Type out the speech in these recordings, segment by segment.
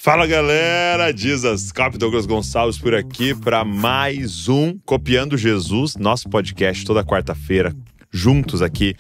Fala galera, Dizascope, Douglas Gonçalves por aqui para mais um Copiando Jesus, nosso podcast toda quarta-feira, juntos aqui,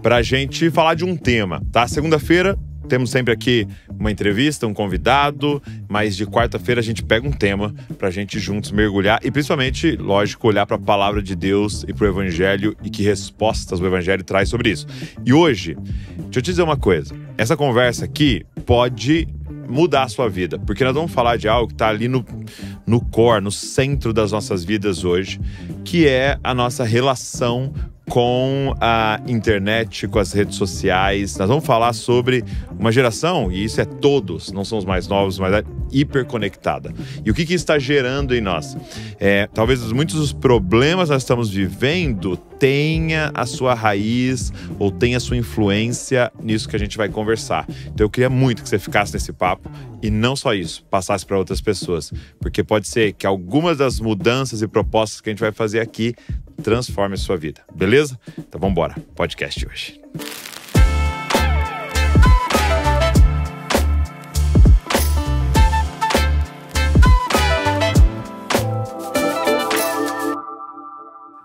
pra gente falar de um tema, tá? Segunda-feira temos sempre aqui uma entrevista, um convidado, mas de quarta-feira a gente pega um tema pra gente juntos mergulhar e principalmente, lógico, olhar pra palavra de Deus e pro Evangelho e que respostas o Evangelho traz sobre isso. E hoje, deixa eu te dizer uma coisa, essa conversa aqui pode mudar a sua vida, porque nós vamos falar de algo que está ali no core, no centro das nossas vidas hoje, que é a nossa relação com a internet, com as redes sociais. Nós vamos falar sobre uma geração, e isso é todos, não são os mais novos, mas é hiperconectada. E o que isso está gerando em nós? Talvez muitos dos problemas que nós estamos vivendo tenha a sua raiz ou tenha a sua influência nisso que a gente vai conversar. Então eu queria muito que você ficasse nesse papo e não só isso, passasse para outras pessoas. Porque pode ser que algumas das mudanças e propostas que a gente vai fazer aqui transforme a sua vida, beleza? Então vamos embora, podcast de hoje.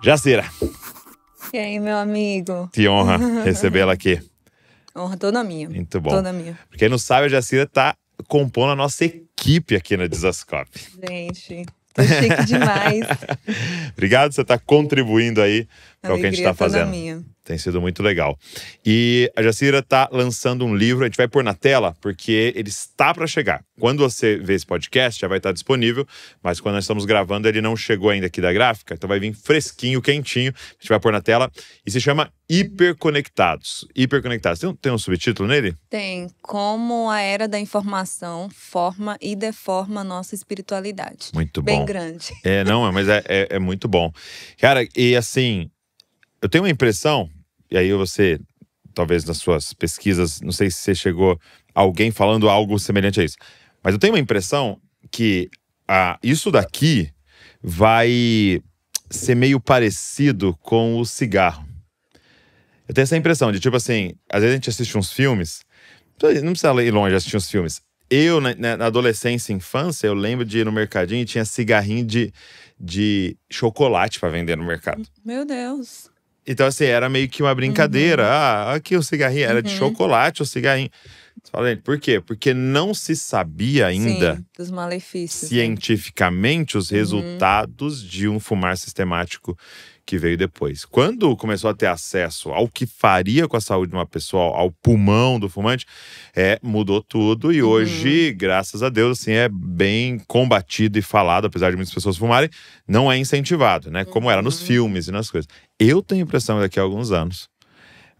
Jacira. E aí, meu amigo? Que honra recebê-la aqui. Honra toda minha. Muito bom. Toda minha. Pra quem não sabe, a Jacira tá compondo a nossa equipe aqui na Dizascope. Gente, tô chique demais. Obrigado por você estar contribuindo aí para o que a gente está fazendo. Minha. Tem sido muito legal. E a Jacira está lançando um livro, a gente vai pôr na tela, porque ele está para chegar. Quando você vê esse podcast, já vai estar disponível, mas quando nós estamos gravando, ele não chegou ainda aqui da gráfica, então vai vir fresquinho, quentinho, a gente vai pôr na tela, e se chama Hiperconectados. Hiperconectados. Tem um subtítulo nele? Tem. Como a era da informação forma e deforma a nossa espiritualidade. Muito bom. Bem grande. Mas é muito bom. Cara, e assim, eu tenho uma impressão, e aí você, talvez nas suas pesquisas, não sei se você chegou a alguém falando algo semelhante a isso, mas eu tenho uma impressão que isso daqui vai ser meio parecido com o cigarro. Eu tenho essa impressão de, tipo assim, às vezes a gente assiste uns filmes, não precisa ir longe assistir uns filmes. Eu, na adolescência e infância, eu lembro de ir no mercadinho e tinha cigarrinho de chocolate para vender no mercado. Meu Deus. Então, assim, era meio que uma brincadeira. Aqui o cigarrinho era de chocolate, o cigarrinho. Você fala, por quê? Porque não se sabia ainda, sim, dos malefícios, cientificamente, os resultados de um fumar sistemático que veio depois. Quando começou a ter acesso ao que faria com a saúde de uma pessoa, ao pulmão do fumante, mudou tudo. E hoje, graças a Deus, assim, é bem combatido e falado, apesar de muitas pessoas fumarem, não é incentivado, né? Como era nos filmes e nas coisas. Eu tenho a impressão que daqui a alguns anos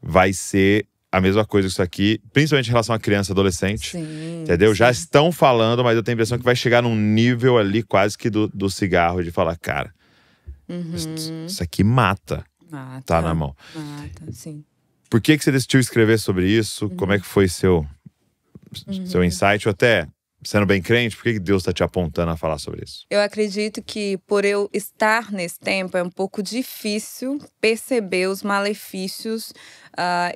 vai ser a mesma coisa que isso aqui, principalmente em relação a criança e adolescente. Sim, entendeu? Sim. Já estão falando, mas eu tenho a impressão que vai chegar num nível ali quase que do cigarro, de falar, cara, isso aqui mata. Tá na mão. Mata, sim. Por que você decidiu escrever sobre isso? Como é que foi seu insight? Ou até, sendo bem crente, por que Deus está te apontando a falar sobre isso? Eu acredito que por eu estar nesse tempo é um pouco difícil perceber os malefícios,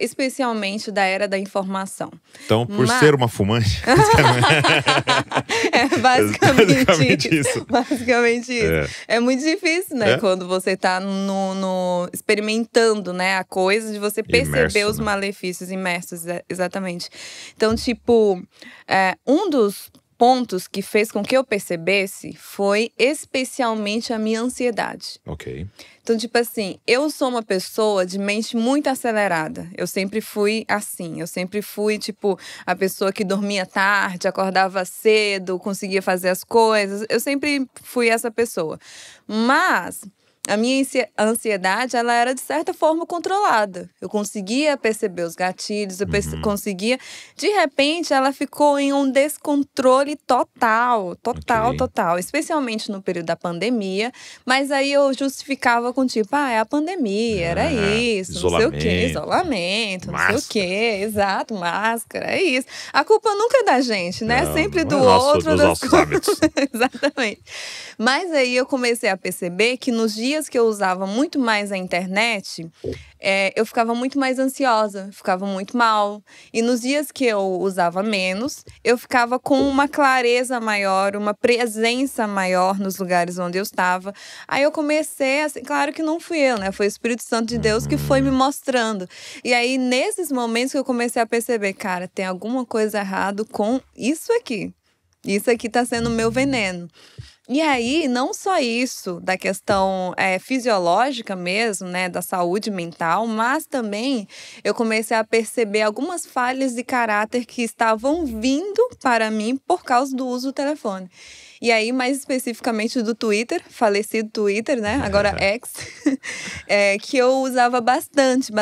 especialmente da era da informação. Então, por ser uma fumante... basicamente isso. Basicamente isso. É muito difícil, né? Quando você tá experimentando, né, a coisa, de você perceber os malefícios imersos, exatamente. Então, tipo, um dos pontos que fez com que eu percebesse foi especialmente a minha ansiedade. Ok. Então, tipo assim, eu sou uma pessoa de mente muito acelerada. Eu sempre fui assim. Eu sempre fui, tipo, a pessoa que dormia tarde, acordava cedo, conseguia fazer as coisas. Eu sempre fui essa pessoa. Mas a minha ansiedade, ela era de certa forma controlada. Eu conseguia perceber os gatilhos, eu conseguia... De repente, ela ficou em um descontrole total. Especialmente no período da pandemia. Mas aí eu justificava com tipo, é a pandemia, era isso, não sei o quê. Isolamento, não sei o quê. Exato, máscara, é isso. A culpa nunca é da gente, né? É sempre do outro. Dos nossos hábitos. Exatamente. Mas aí eu comecei a perceber que nos dias dias que eu usava muito mais a internet, eu ficava muito mais ansiosa, ficava muito mal. E nos dias que eu usava menos, eu ficava com uma clareza maior, uma presença maior nos lugares onde eu estava. Aí eu comecei, assim, claro que não fui eu, né? Foi o Espírito Santo de Deus que foi me mostrando. E aí, nesses momentos que eu comecei a perceber, cara, tem alguma coisa errada com isso aqui. Isso aqui tá sendo o meu veneno. E aí, não só isso, da questão fisiológica mesmo, né, da saúde mental, mas também eu comecei a perceber algumas falhas de caráter que estavam vindo para mim por causa do uso do telefone. E aí, mais especificamente do Twitter, falecido Twitter, né? Agora X, que eu usava bastante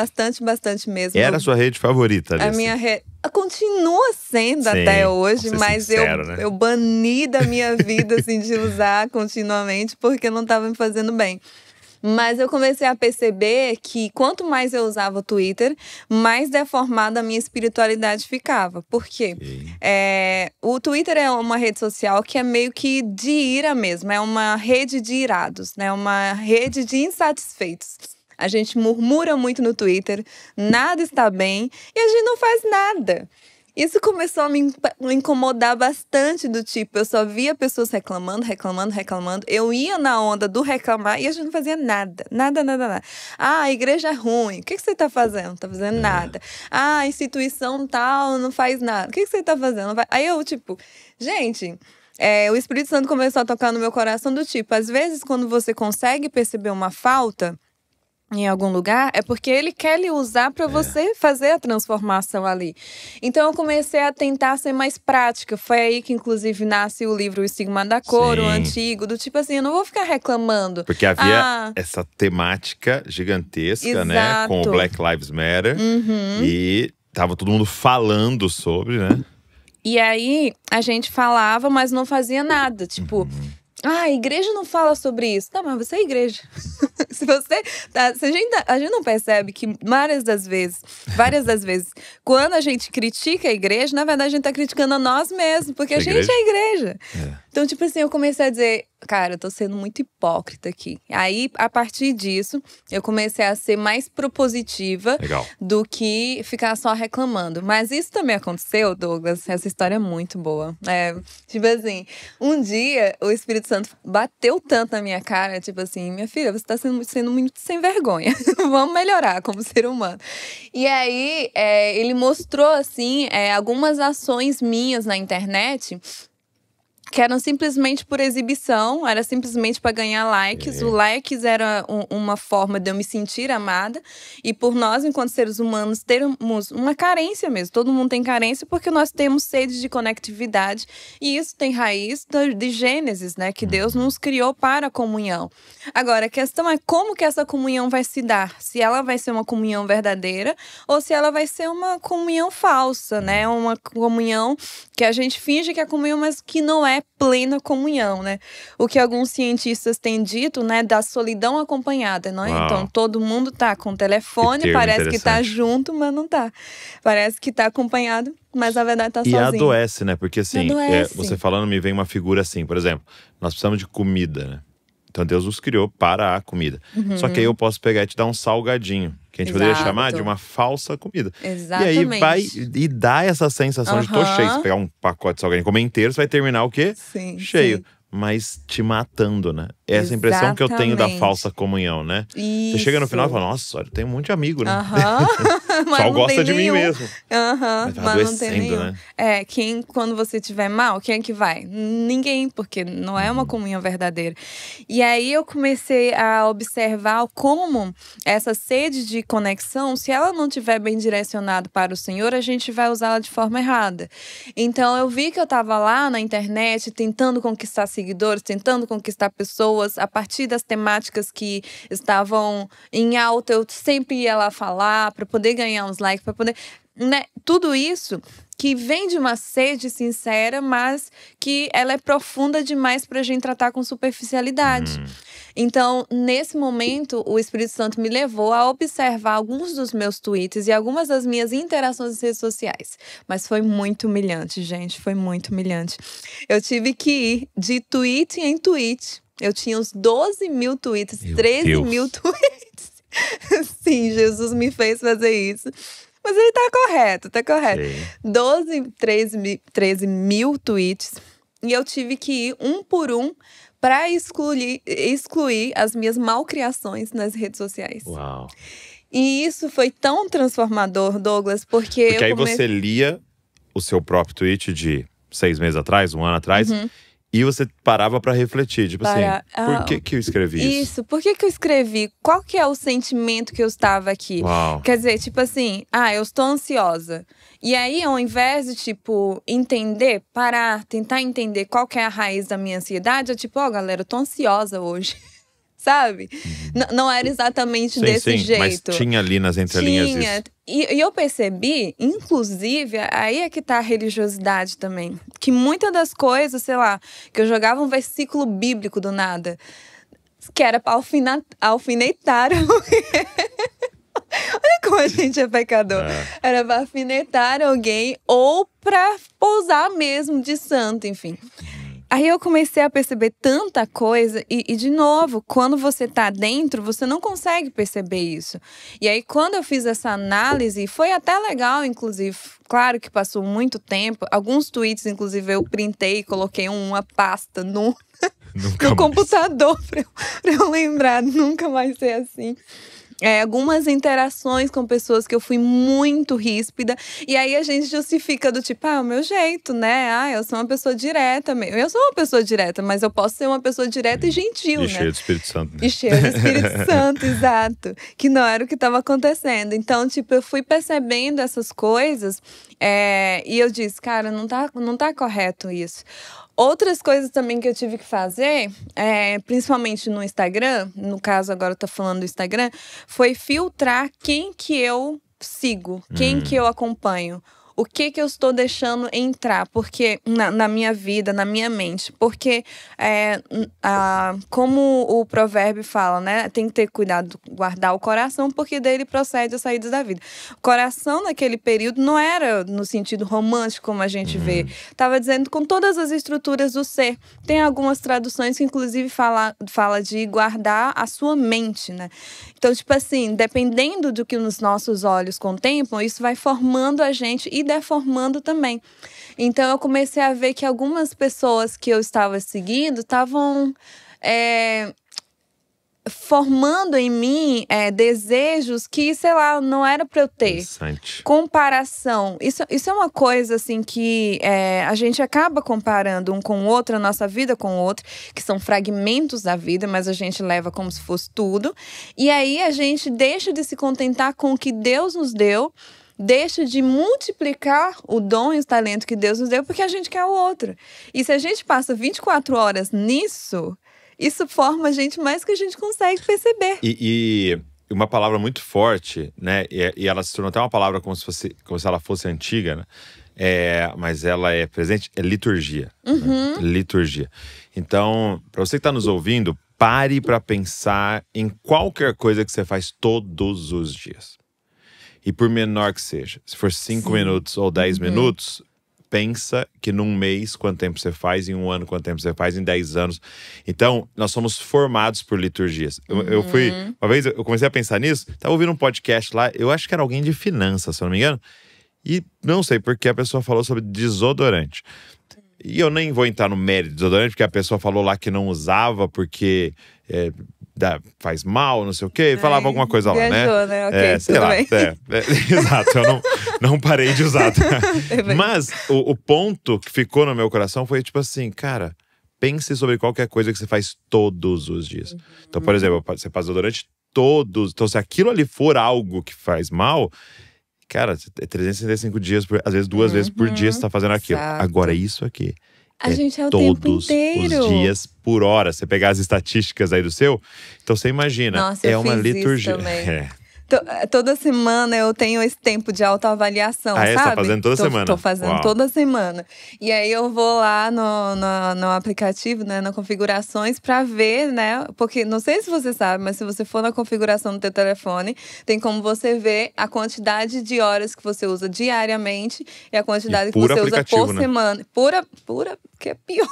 mesmo. Era a sua rede favorita, Alice? A minha rede continua sendo até hoje, mas sincero, né? eu bani da minha vida, assim, de usar continuamente, porque não estava me fazendo bem. Mas eu comecei a perceber que quanto mais eu usava o Twitter, mais deformada a minha espiritualidade ficava. Por quê? O Twitter é uma rede social que é meio que de ira mesmo. É uma rede de irados, né? Uma rede de insatisfeitos. A gente murmura muito no Twitter, nada está bem e a gente não faz nada. Isso começou a me incomodar bastante, do tipo, eu só via pessoas reclamando. Eu ia na onda do reclamar e a gente não fazia nada. Nada. Ah, a igreja é ruim. O que você tá fazendo? Não tá fazendo nada. Ah, a instituição tal não faz nada. O que você tá fazendo? Aí eu, tipo, gente... o Espírito Santo começou a tocar no meu coração do tipo, às vezes quando você consegue perceber uma falta em algum lugar, é porque ele quer lhe usar para você fazer a transformação ali. Então eu comecei a tentar ser mais prática. Foi aí que inclusive nasce o livro O Estigma da Cor, o antigo, do tipo assim, eu não vou ficar reclamando. Porque havia essa temática gigantesca, né? Com o Black Lives Matter. E tava todo mundo falando sobre, né? E aí a gente falava, mas não fazia nada. Tipo, a igreja não fala sobre isso. Tá, mas você é igreja. Se você a gente não percebe que várias das vezes, quando a gente critica a igreja, na verdade a gente tá criticando a nós mesmos, porque a gente é a igreja. Então, tipo assim, eu comecei a dizer, cara, eu tô sendo muito hipócrita aqui. Aí, a partir disso, eu comecei a ser mais propositiva do que ficar só reclamando. Mas isso também aconteceu, Douglas, essa história é muito boa. Tipo assim, um dia o Espírito Santo bateu tanto na minha cara, tipo assim, minha filha, você tá sendo muito sem vergonha. Vamos melhorar como ser humano. E aí, ele mostrou, assim, algumas ações minhas na internet que eram simplesmente por exibição, era simplesmente para ganhar likes. O likes era uma forma de eu me sentir amada. E por nós, enquanto seres humanos, termos uma carência mesmo. Todo mundo tem carência porque nós temos sede de conectividade. E isso tem raiz de Gênesis, né? Que Deus nos criou para a comunhão. Agora, a questão é como que essa comunhão vai se dar. Se ela vai ser uma comunhão verdadeira ou se ela vai ser uma comunhão falsa, né? Uma comunhão que a gente finge que é comunhão, mas que não é plena comunhão, né? O que alguns cientistas têm dito, né, da solidão acompanhada, não é? Então, todo mundo tá com o telefone, parece que tá junto, mas não tá. Parece que tá acompanhado, mas na verdade tá sozinho. E adoece, né? Porque assim, você falando, me vem uma figura assim, por exemplo, nós precisamos de comida, né? Então Deus nos criou para a comida. Só que aí eu posso pegar e te dar um salgadinho, que a gente poderia chamar de uma falsa comida. Exatamente. E aí vai e dá essa sensação de tô cheio. Se pegar um pacote de salgadinho e comer inteiro, você vai terminar o quê? Cheio. Mas te matando, né? Essa impressão que eu tenho da falsa comunhão, né? Isso. Você chega no final e fala, nossa, olha, tem um monte de amigo, né? Só gosta de mim mesmo. Mas não tem nenhum. Né? Quando você estiver mal, quem é que vai? Ninguém, porque não é uma comunhão verdadeira. E aí eu comecei a observar como essa sede de conexão, se ela não estiver bem direcionada para o Senhor, a gente vai usá-la de forma errada. Então eu vi que eu estava lá na internet tentando conquistar seguidores, tentando conquistar pessoas a partir das temáticas que estavam em alta. Eu sempre ia lá falar para poder ganhar uns likes, para poder, né? Tudo isso que vem de uma sede sincera, mas que ela é profunda demais para a gente tratar com superficialidade. Então, nesse momento, o Espírito Santo me levou a observar alguns dos meus tweets e algumas das minhas interações nas redes sociais. Mas foi muito humilhante, gente. Foi muito humilhante. Eu tive que ir de tweet em tweet Eu tinha uns 12 mil tweets, Meu 13 Deus. mil tweets. Sim, Jesus me fez fazer isso. Mas ele tá correto. Sim. 13 mil tweets. E eu tive que ir um por um para excluir as minhas malcriações nas redes sociais. Uau. E isso foi tão transformador, Douglas, porque Porque aí você lia o seu próprio tweet de 6 meses atrás, 1 ano atrás, e você parava pra refletir, tipo assim, por que eu escrevi isso? Isso, por que eu escrevi? Qual que é o sentimento que eu estava aqui? Uau. Quer dizer, tipo assim, eu estou ansiosa. E aí, ao invés de, tipo, parar, tentar entender qual que é a raiz da minha ansiedade, é tipo, galera, eu tô ansiosa hoje. Sabe? Não era exatamente desse jeito. Mas tinha ali nas entrelinhas isso. E eu percebi, inclusive, aí é que tá a religiosidade também. Que muitas das coisas, sei lá, que eu jogava um versículo bíblico do nada, que era pra alfinetar Olha como a gente é pecador. Era pra alfinetar alguém ou pra pousar mesmo de santo, enfim. Aí eu comecei a perceber tanta coisa e de novo, quando você tá dentro, você não consegue perceber isso. E aí, quando eu fiz essa análise, foi até legal, inclusive. Claro que passou muito tempo. Alguns tweets, inclusive, eu printei e coloquei uma pasta no computador pra eu lembrar, nunca mais ser assim. Algumas interações com pessoas que eu fui muito ríspida. E aí a gente justifica do tipo, o meu jeito, né? Eu sou uma pessoa direta mesmo. Eu sou uma pessoa direta, mas eu posso ser uma pessoa direta e gentil, né? E cheia do Espírito Santo. Né? E cheia do Espírito Santo, exato. Que não era o que estava acontecendo. Então, tipo, eu fui percebendo essas coisas. E eu disse, cara, não tá correto isso. Outras coisas também que eu tive que fazer, principalmente no Instagram, no caso agora eu tô falando do Instagram, foi filtrar quem que eu sigo, quem que eu acompanho. O que eu estou deixando entrar porque na minha vida, na minha mente. Porque, como o provérbio fala, né? Tem que ter cuidado, guardar o coração, porque dele procede as saídas da vida. O coração, naquele período, não era no sentido romântico, como a gente vê. Estava dizendo com todas as estruturas do ser. Tem algumas traduções que, inclusive, fala de guardar a sua mente, né? Então, tipo assim, dependendo do que os nossos olhos contemplam, isso vai formando a gente e deformando também. Então, eu comecei a ver que algumas pessoas que eu estava seguindo estavam formando em mim desejos que, sei lá, não era para eu ter. Interessante. Comparação. Isso é uma coisa, assim, que a gente acaba comparando um com o outro, a nossa vida com o outro, que são fragmentos da vida, mas a gente leva como se fosse tudo. E aí, a gente deixa de se contentar com o que Deus nos deu, deixa de multiplicar o dom e o talento que Deus nos deu, porque a gente quer o outro. E se a gente passa 24 horas nisso, isso forma a gente mais do que a gente consegue perceber. E uma palavra muito forte, né? E ela se tornou até uma palavra como se ela fosse antiga, né? Mas ela é presente, é liturgia. Né? Liturgia. Então, para você que está nos ouvindo, pare para pensar em qualquer coisa que você faz todos os dias. E por menor que seja, se for 5 minutos ou 10 minutos, pensa que num mês quanto tempo você faz, em um ano quanto tempo você faz, em 10 anos. Então, nós somos formados por liturgias. Eu fui, uma vez eu comecei a pensar nisso, tava ouvindo um podcast lá, eu acho que era alguém de finanças, se eu não me engano, e não sei porque a pessoa falou sobre desodorante. E eu nem vou entrar no mérito do desodorante, porque a pessoa falou lá que não usava porque faz mal, não sei o quê. Falava alguma coisa lá, viajou, né? Ok, sei tudo lá. bem. Exato, eu não parei de usar. Mas o ponto que ficou no meu coração foi tipo assim, cara, pense sobre qualquer coisa que você faz todos os dias. Então, por exemplo, você faz desodorante todos. Então, se aquilo ali for algo que faz mal, cara, é 365 dias, às vezes 2 vezes por dia você tá fazendo aquilo. Exato. Agora, isso aqui A gente é o tempo inteiro. todos os dias, por hora. Você pegar as estatísticas aí do seu, então você imagina, Nossa, eu uma fiz liturgia. isso também. Toda semana eu tenho esse tempo de autoavaliação, sabe? Você tá fazendo toda semana? Tô fazendo Uau. toda semana. E aí eu vou lá no aplicativo, né, na configurações, pra ver, né? Porque não sei se você sabe, mas se você for na configuração do teu telefone, tem como você ver a quantidade de horas que você usa diariamente e a quantidade que você usa por né? semana. Pura que é pior.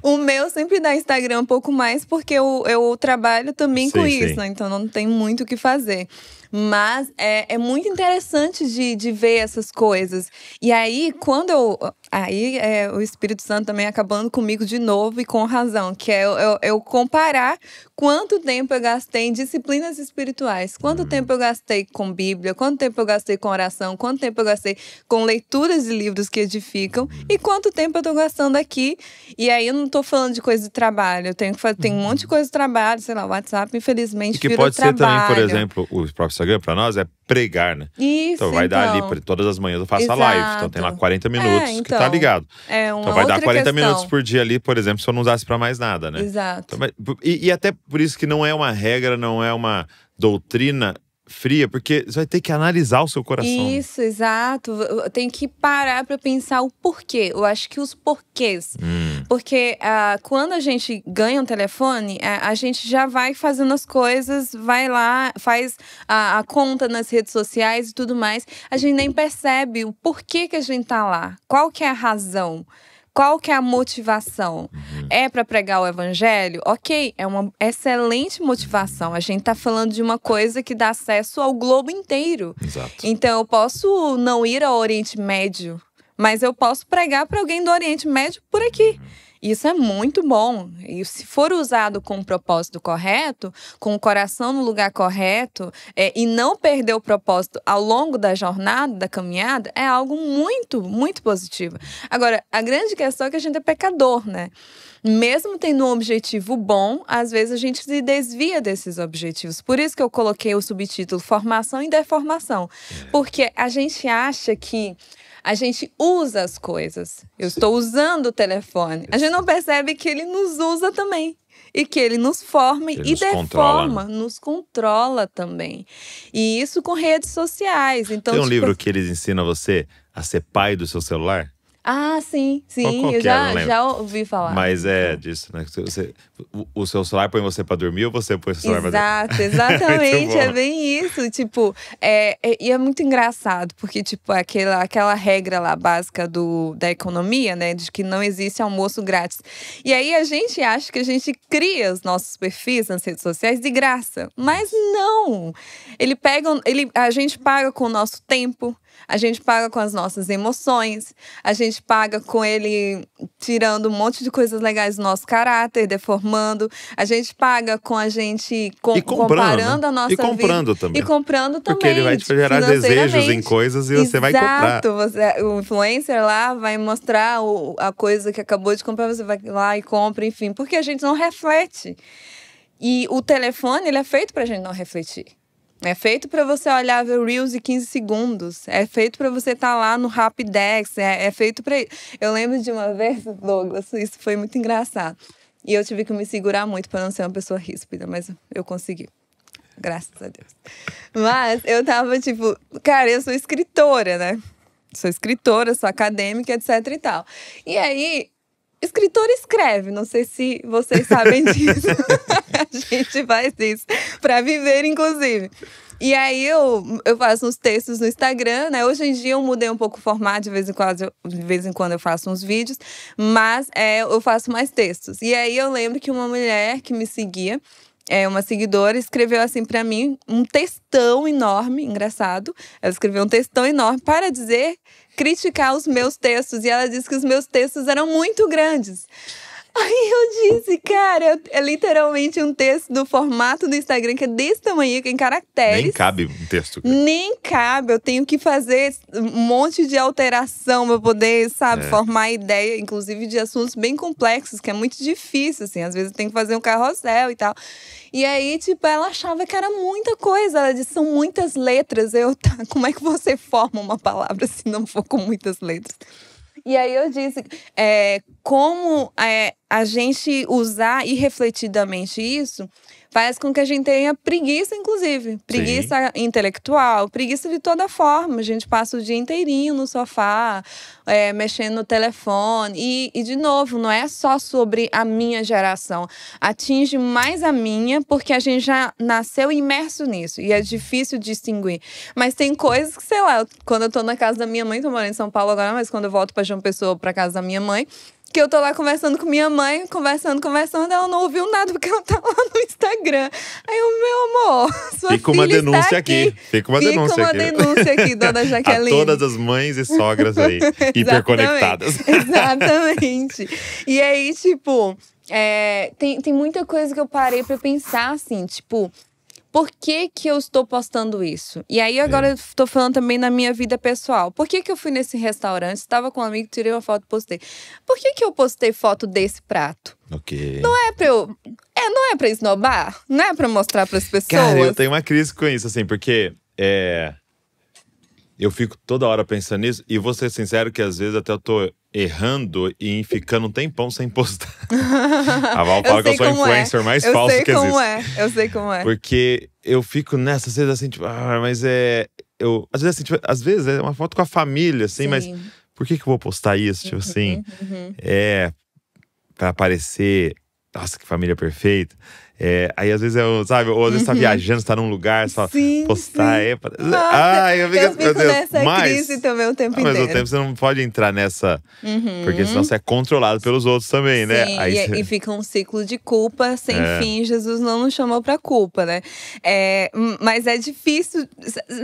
O meu sempre dá Instagram um pouco mais, porque eu trabalho também com isso, né? Então não tem muito o que fazer. Mas é muito interessante de ver essas coisas. E aí, Aí é o Espírito Santo também acabando comigo de novo e com razão. Que é eu comparar quanto tempo eu gastei em disciplinas espirituais. Quanto tempo eu gastei com Bíblia. Quanto tempo eu gastei com oração. Quanto tempo eu gastei com leituras de livros que edificam. E quanto tempo eu tô gastando aqui. E aí eu não tô falando de coisa de trabalho. Eu tenho um monte de coisa de trabalho. Sei lá, o WhatsApp, infelizmente, que virou pode ser também, por exemplo, o próprio Instagram pra nós é pregar, né? Isso, então vai dar ali, todas as manhãs eu faço a live. Então tem lá 40 minutos que tá ligado. Então vai dar 40 minutos por dia ali, por exemplo, se eu não usasse pra mais nada, né? Exato. Então, e até por isso que não é uma regra, não é uma doutrina fria, porque você vai ter que analisar o seu coração. Isso, exato. Tem que parar para pensar o porquê. Eu acho que os porquês. Porque quando a gente ganha um telefone, a gente já vai fazendo as coisas, vai lá, faz a conta nas redes sociais e tudo mais. A gente nem percebe o porquê que a gente tá lá. Qual que é a razão? Qual que é a motivação? É para pregar o evangelho? Ok, é uma excelente motivação. A gente tá falando de uma coisa que dá acesso ao globo inteiro. Exato. Então eu posso não ir ao Oriente Médio, mas eu posso pregar para alguém do Oriente Médio por aqui. Isso é muito bom. E se for usado com o propósito correto, com o coração no lugar correto, e não perder o propósito ao longo da jornada, da caminhada, é algo muito, muito positivo. Agora, a grande questão é que a gente é pecador, né? Mesmo tendo um objetivo bom, às vezes a gente se desvia desses objetivos. Por isso que eu coloquei o subtítulo Formação e Deformação. Porque a gente acha que a gente usa as coisas. Eu estou usando o telefone. A gente não percebe que ele nos usa também. E que ele nos forma e deforma, nos controla também. E isso com redes sociais. Então, tem um livro que eles ensinam você a ser pai do seu celular? Ah, sim, Qual eu já ouvi falar. Mas é disso, né? O seu celular põe você pra dormir ou você põe o seu celular pra dormir? Exatamente, é bem isso. Tipo, e é muito engraçado, porque, tipo, aquela regra lá básica da economia, né? De que não existe almoço grátis. E aí a gente acha que a gente cria os nossos perfis nas redes sociais de graça. Mas não! A gente paga com o nosso tempo. A gente paga com as nossas emoções, a gente paga com ele tirando um monte de coisas legais do nosso caráter, deformando. A gente paga com a gente comparando a nossa vida. E comprando também. E comprando também. Porque ele vai te gerar desejos em coisas e você vai comprar. Exato. O influencer lá vai mostrar a coisa que acabou de comprar, você vai lá e compra, enfim. Porque a gente não reflete. E o telefone, ele é feito pra gente não refletir. É feito para você olhar, ver Reels de 15 segundos. É feito para você estar lá no Rapidex. É feito para... Eu lembro de uma vez, Douglas, isso foi muito engraçado. E eu tive que me segurar muito para não ser uma pessoa ríspida, mas eu consegui. Graças a Deus. Mas eu tava tipo... Cara, eu sou escritora, né? Sou escritora, sou acadêmica, etc e tal. E aí... Escritor escreve, não sei se vocês sabem disso. A gente faz isso para viver, inclusive. E aí eu faço uns textos no Instagram, né? Hoje em dia eu mudei um pouco o formato, de vez em quando eu faço uns vídeos, mas eu faço mais textos. E aí eu lembro que uma mulher que me seguia, uma seguidora, escreveu assim pra mim um textão enorme, engraçado. Ela escreveu um textão enorme para criticar os meus textos. E ela disse que os meus textos eram muito grandes. Aí eu disse, cara, é literalmente um texto do formato do Instagram, que é desse tamanho, que é em caracteres. Nem cabe um texto. Nem cabe, eu tenho que fazer um monte de alteração pra poder, formar ideia, inclusive de assuntos bem complexos, que é muito difícil, assim. Às vezes eu tenho que fazer um carrossel e tal. E aí, tipo, ela achava que era muita coisa. Ela disse, são muitas letras. Como é que você forma uma palavra se não for com muitas letras? E aí eu disse, como a gente usar irrefletidamente isso faz com que a gente tenha preguiça, inclusive. Preguiça intelectual, preguiça de toda forma. A gente passa o dia inteirinho no sofá, mexendo no telefone. E, de novo, não é só sobre a minha geração. Atinge mais a minha, porque a gente já nasceu imerso nisso. E é difícil distinguir. Mas tem coisas que, sei lá, quando eu tô na casa da minha mãe, tô morando em São Paulo agora, mas quando eu volto pra João Pessoa, pra casa da minha mãe, que eu tô lá conversando com minha mãe, conversando, ela não ouviu nada porque ela tá lá no Instagram. Aí eu, meu amor, sua Fica uma filha denúncia está aqui. Fica uma denúncia aqui, dona Jaqueline. A todas as mães e sogras aí, hiperconectadas. Exatamente. E aí, tipo, tem muita coisa que eu parei pra pensar, assim, tipo… Por que que eu estou postando isso? E aí agora eu tô falando também na minha vida pessoal. Por que que eu fui nesse restaurante, estava com um amigo, tirei uma foto e postei? Por que que eu postei foto desse prato? Ok. Não é pra eu… não é pra esnobar? Não é pra mostrar pras pessoas? Cara, eu tenho uma crise com isso, assim, porque… eu fico toda hora pensando nisso. E vou ser sincero que às vezes até eu tô errando e ficando um tempão sem postar. A Val fala que eu sou a influencer mais falso que existe. Eu sei como é. Porque eu fico nessa, às vezes assim, tipo… mas às vezes assim, tipo, às vezes é uma foto com a família, assim. Sim. Mas por que eu vou postar isso? Tipo assim… Pra aparecer… Nossa, que família perfeita. Aí às vezes sabe, ou às vezes tá viajando, você tá num lugar, você fala, postar sim. Eu fico nessa crise também o tempo inteiro. Ao mesmo tempo você não pode entrar nessa, porque senão você é controlado pelos outros também, né? Sim, aí e fica um ciclo de culpa sem fim. Jesus não nos chamou pra culpa, né? Mas é difícil,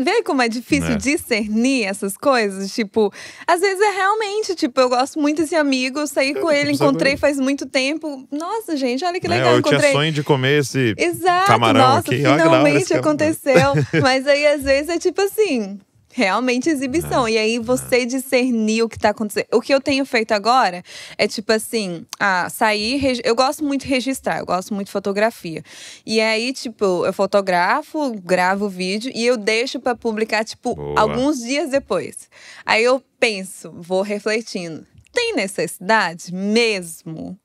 vê como é difícil discernir essas coisas? Tipo, às vezes é realmente, tipo, eu gosto muito desse amigo, saí com ele, encontrei faz muito tempo. Nossa, gente, olha que legal, eu tinha sonho de comer esse camarão nossa, aqui. Finalmente aconteceu. Mas aí, às vezes, é tipo assim… Realmente exibição. E aí você discernir o que tá acontecendo. O que eu tenho feito agora é tipo assim, sair. Eu gosto muito de registrar, eu gosto muito de fotografia. E aí, tipo, eu fotografo, gravo o vídeo e eu deixo pra publicar, tipo, alguns dias depois. Aí eu penso, vou refletindo. Tem necessidade mesmo?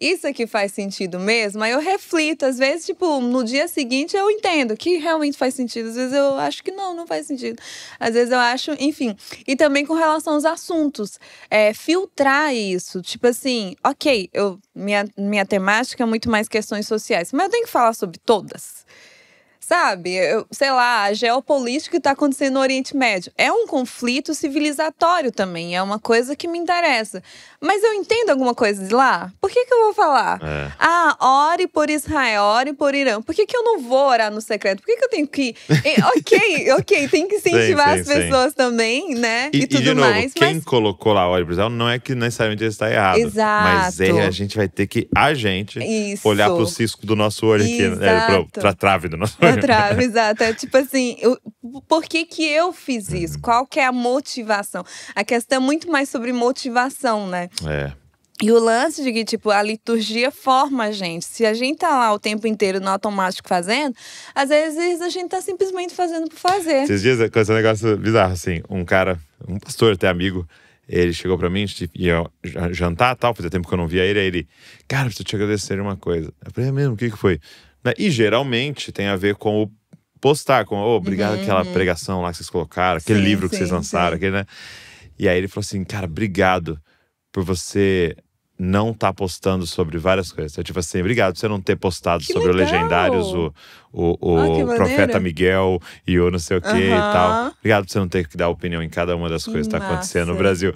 Isso aqui faz sentido mesmo? Aí eu reflito, às vezes, tipo, no dia seguinte eu entendo que realmente faz sentido. Às vezes eu acho que não faz sentido. Às vezes eu acho, enfim. E também com relação aos assuntos. Filtrar isso. Tipo assim, ok, minha temática é muito mais questões sociais, mas eu tenho que falar sobre todas. Sabe, sei lá, a geopolítica que está acontecendo no Oriente Médio. É um conflito civilizatório também, é uma coisa que me interessa. Mas eu entendo alguma coisa de lá? Por que eu vou falar? Ore por Israel, ore por Irã. Por que eu não vou orar no secreto? Por que eu tenho que… ok, tem que incentivar as pessoas também, né? E tudo de novo, mais. Quem colocou lá ore por Israel não é que necessariamente ele está errado. Exato. Mas a gente vai ter que, olhar pro cisco do nosso olho aqui, né? Pra trave do nosso olho. Trave, exato. É tipo assim, por que eu fiz isso? Qual que é a motivação? A questão é muito mais sobre motivação, né? E o lance de que, tipo, a liturgia forma a gente. Se a gente tá lá o tempo inteiro no automático fazendo, às vezes a gente tá simplesmente fazendo por fazer. Esses dias aconteceu um negócio bizarro, assim. Um pastor até amigo, ele chegou pra mim, ia jantar e tal, fazia tempo que eu não via ele. Aí ele, cara, preciso te agradecer uma coisa. Eu falei, mesmo? O que foi? E geralmente tem a ver com o postar, com obrigado aquela pregação lá que vocês colocaram, aquele livro que vocês lançaram, aquele, né? E aí ele falou assim, cara, obrigado por você não tá postando sobre várias coisas. Então, tipo assim, obrigado por você não ter postado sobre o Legendários, o Profeta Miguel e o não sei o que e tal. Obrigado por você não ter que dar opinião em cada uma das coisas que tá acontecendo no Brasil.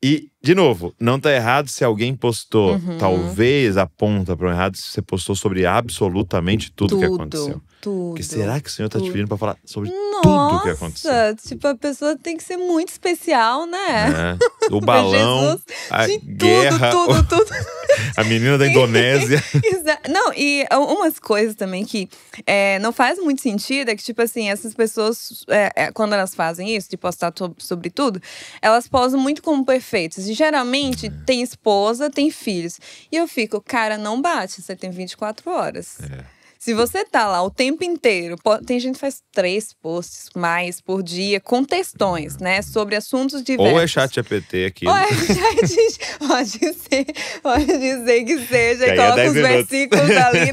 E, de novo, não tá errado se alguém postou, talvez aponta para um errado se você postou sobre absolutamente tudo que aconteceu. Porque será que o Senhor tá te pedindo pra falar sobre tudo que aconteceu? Nossa, tipo, a pessoa tem que ser muito especial, né? O balão, a guerra, tudo. a menina da Indonésia. Não, e umas coisas também que não faz muito sentido é que, tipo assim, essas pessoas, quando elas fazem isso, de postar sobre tudo, elas posam muito como perfeitas. E geralmente tem esposa, tem filhos. E eu fico, cara, não bate, você tem 24 horas. Se você tá lá o tempo inteiro, tem gente que faz 3 posts mais por dia, com textões, né? Sobre assuntos diversos. Ou é ChatGPT aqui. Pode dizer que seja, e coloca os versículos ali.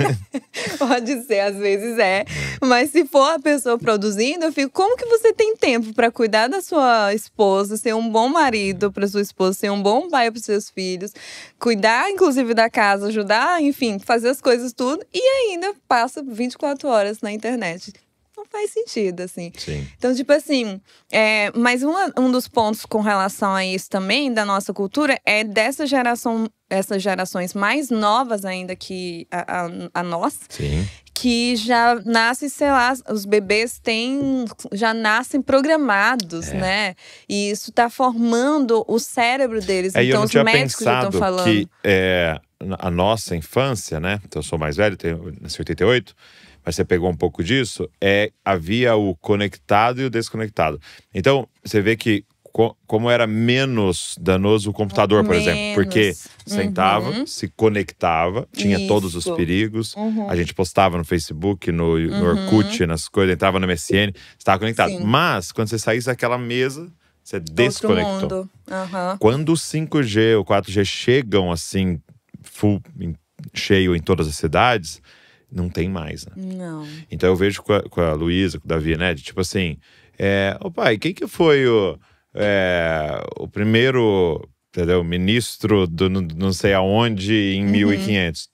Pode ser, às vezes é. Mas se for a pessoa produzindo, eu fico, como que você tem tempo pra cuidar da sua esposa, ser um bom marido pra sua esposa, ser um bom pai pros seus filhos, cuidar, inclusive, da casa, ajudar, enfim, fazer as coisas tudo, e ainda passa 24 horas na internet. Não faz sentido, assim. Sim. Então, tipo assim, mas um dos pontos com relação a isso também, da nossa cultura, é dessa geração, essas gerações mais novas ainda que a nós, Sim. que já nasce, sei lá, os bebês já nascem programados, né? E isso tá formando o cérebro deles. Então, então, eu os não tinha médicos já estão pensado falando. que a nossa infância, né? Então, eu sou mais velho, nasci em 88, mas você pegou um pouco disso. Havia o conectado e o desconectado. Então, você vê que como era menos danoso o computador, por exemplo. Porque sentava, se conectava, tinha todos os perigos. A gente postava no Facebook, no Orkut, nas coisas, entrava no MSN, estava conectado. Sim. Mas, quando você saísse daquela mesa, você desconectou. Quando o 5G, o 4G chegam assim, cheio em todas as cidades, não tem mais, né? Não. Então eu vejo com a Luísa, com o Davi, né? De, tipo assim, pai, quem que foi o primeiro, entendeu, ministro do não sei aonde em 1500?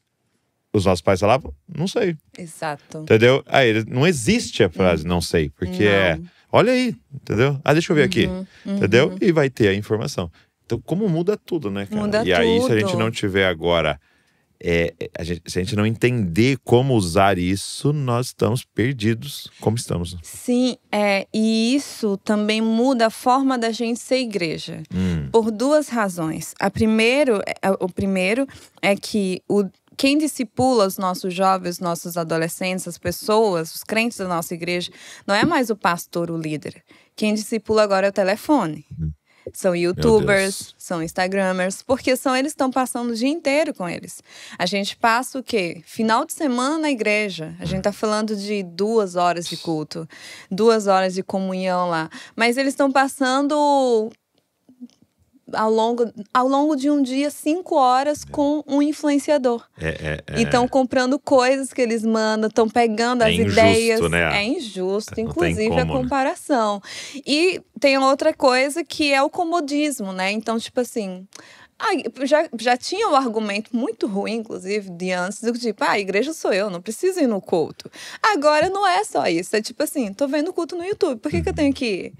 Os nossos pais falavam, não sei. Exato. Entendeu? Aí não existe a frase não sei, porque olha aí, entendeu? Deixa eu ver aqui, entendeu? E vai ter a informação. Então, como muda tudo, né, cara? Muda aí, tudo. se a gente não tiver agora, se a gente não entender como usar isso, nós estamos perdidos como estamos. Sim, e isso também muda a forma da gente ser igreja. Por duas razões. O primeiro é que quem discipula os nossos jovens, os nossos adolescentes, as pessoas, os crentes da nossa igreja, não é mais o pastor, o líder. Quem discipula agora é o telefone. São youtubers, são instagramers, porque eles estão passando o dia inteiro com eles. A gente passa o quê? Final de semana na igreja. A gente tá falando de 2 horas de culto, 2 horas de comunhão lá. Mas eles estão passando ao longo de um dia 5 horas com um influenciador. Então, comprando coisas que eles mandam, estão pegando as ideias. Né? É injusto, inclusive a comparação. Né? E tem outra coisa que é o comodismo, né? Então, tipo assim, já tinha um argumento muito ruim, inclusive, de antes, do tipo, a igreja sou eu, não preciso ir no culto. Agora não é só isso, é tipo assim, tô vendo culto no YouTube, por que eu tenho que ir?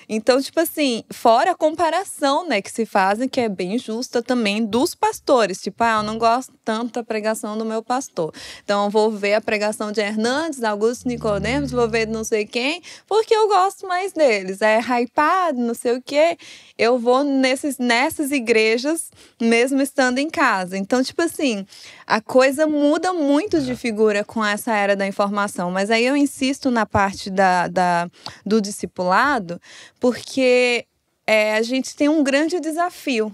Então, tipo assim, fora a comparação, né, que se fazem, que é bem justa também dos pastores, tipo, eu não gosto tanto da pregação do meu pastor, então eu vou ver a pregação de Hernandes, Augusto Nicodemos, vou ver não sei quem, porque eu gosto mais deles, hypado, não sei o quê, eu vou nessas igrejas, mesmo estando em casa. Então, tipo assim, a coisa muda muito de figura com essa era da informação. Mas aí eu insisto na parte do discipulado, porque a gente tem um grande desafio,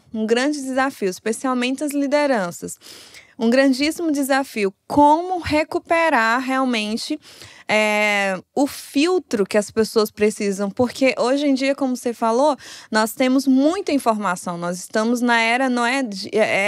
especialmente as lideranças. Um grandíssimo desafio, como recuperar realmente o filtro que as pessoas precisam, porque hoje em dia, como você falou, nós temos muita informação, nós estamos na era, não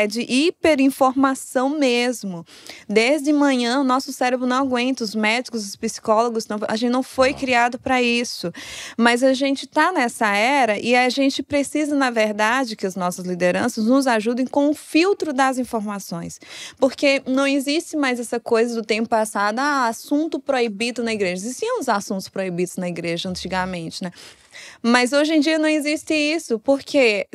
de hiperinformação mesmo. Desde manhã, o nosso cérebro não aguenta, os médicos, os psicólogos, a gente não foi criado para isso, mas a gente está nessa era e a gente precisa, na verdade, que as nossas lideranças nos ajudem com o filtro das informações, porque não existe mais essa coisa do tempo passado, assunto proibido na igreja. Existiam os assuntos proibidos na igreja antigamente, né? Mas hoje em dia não existe isso, porque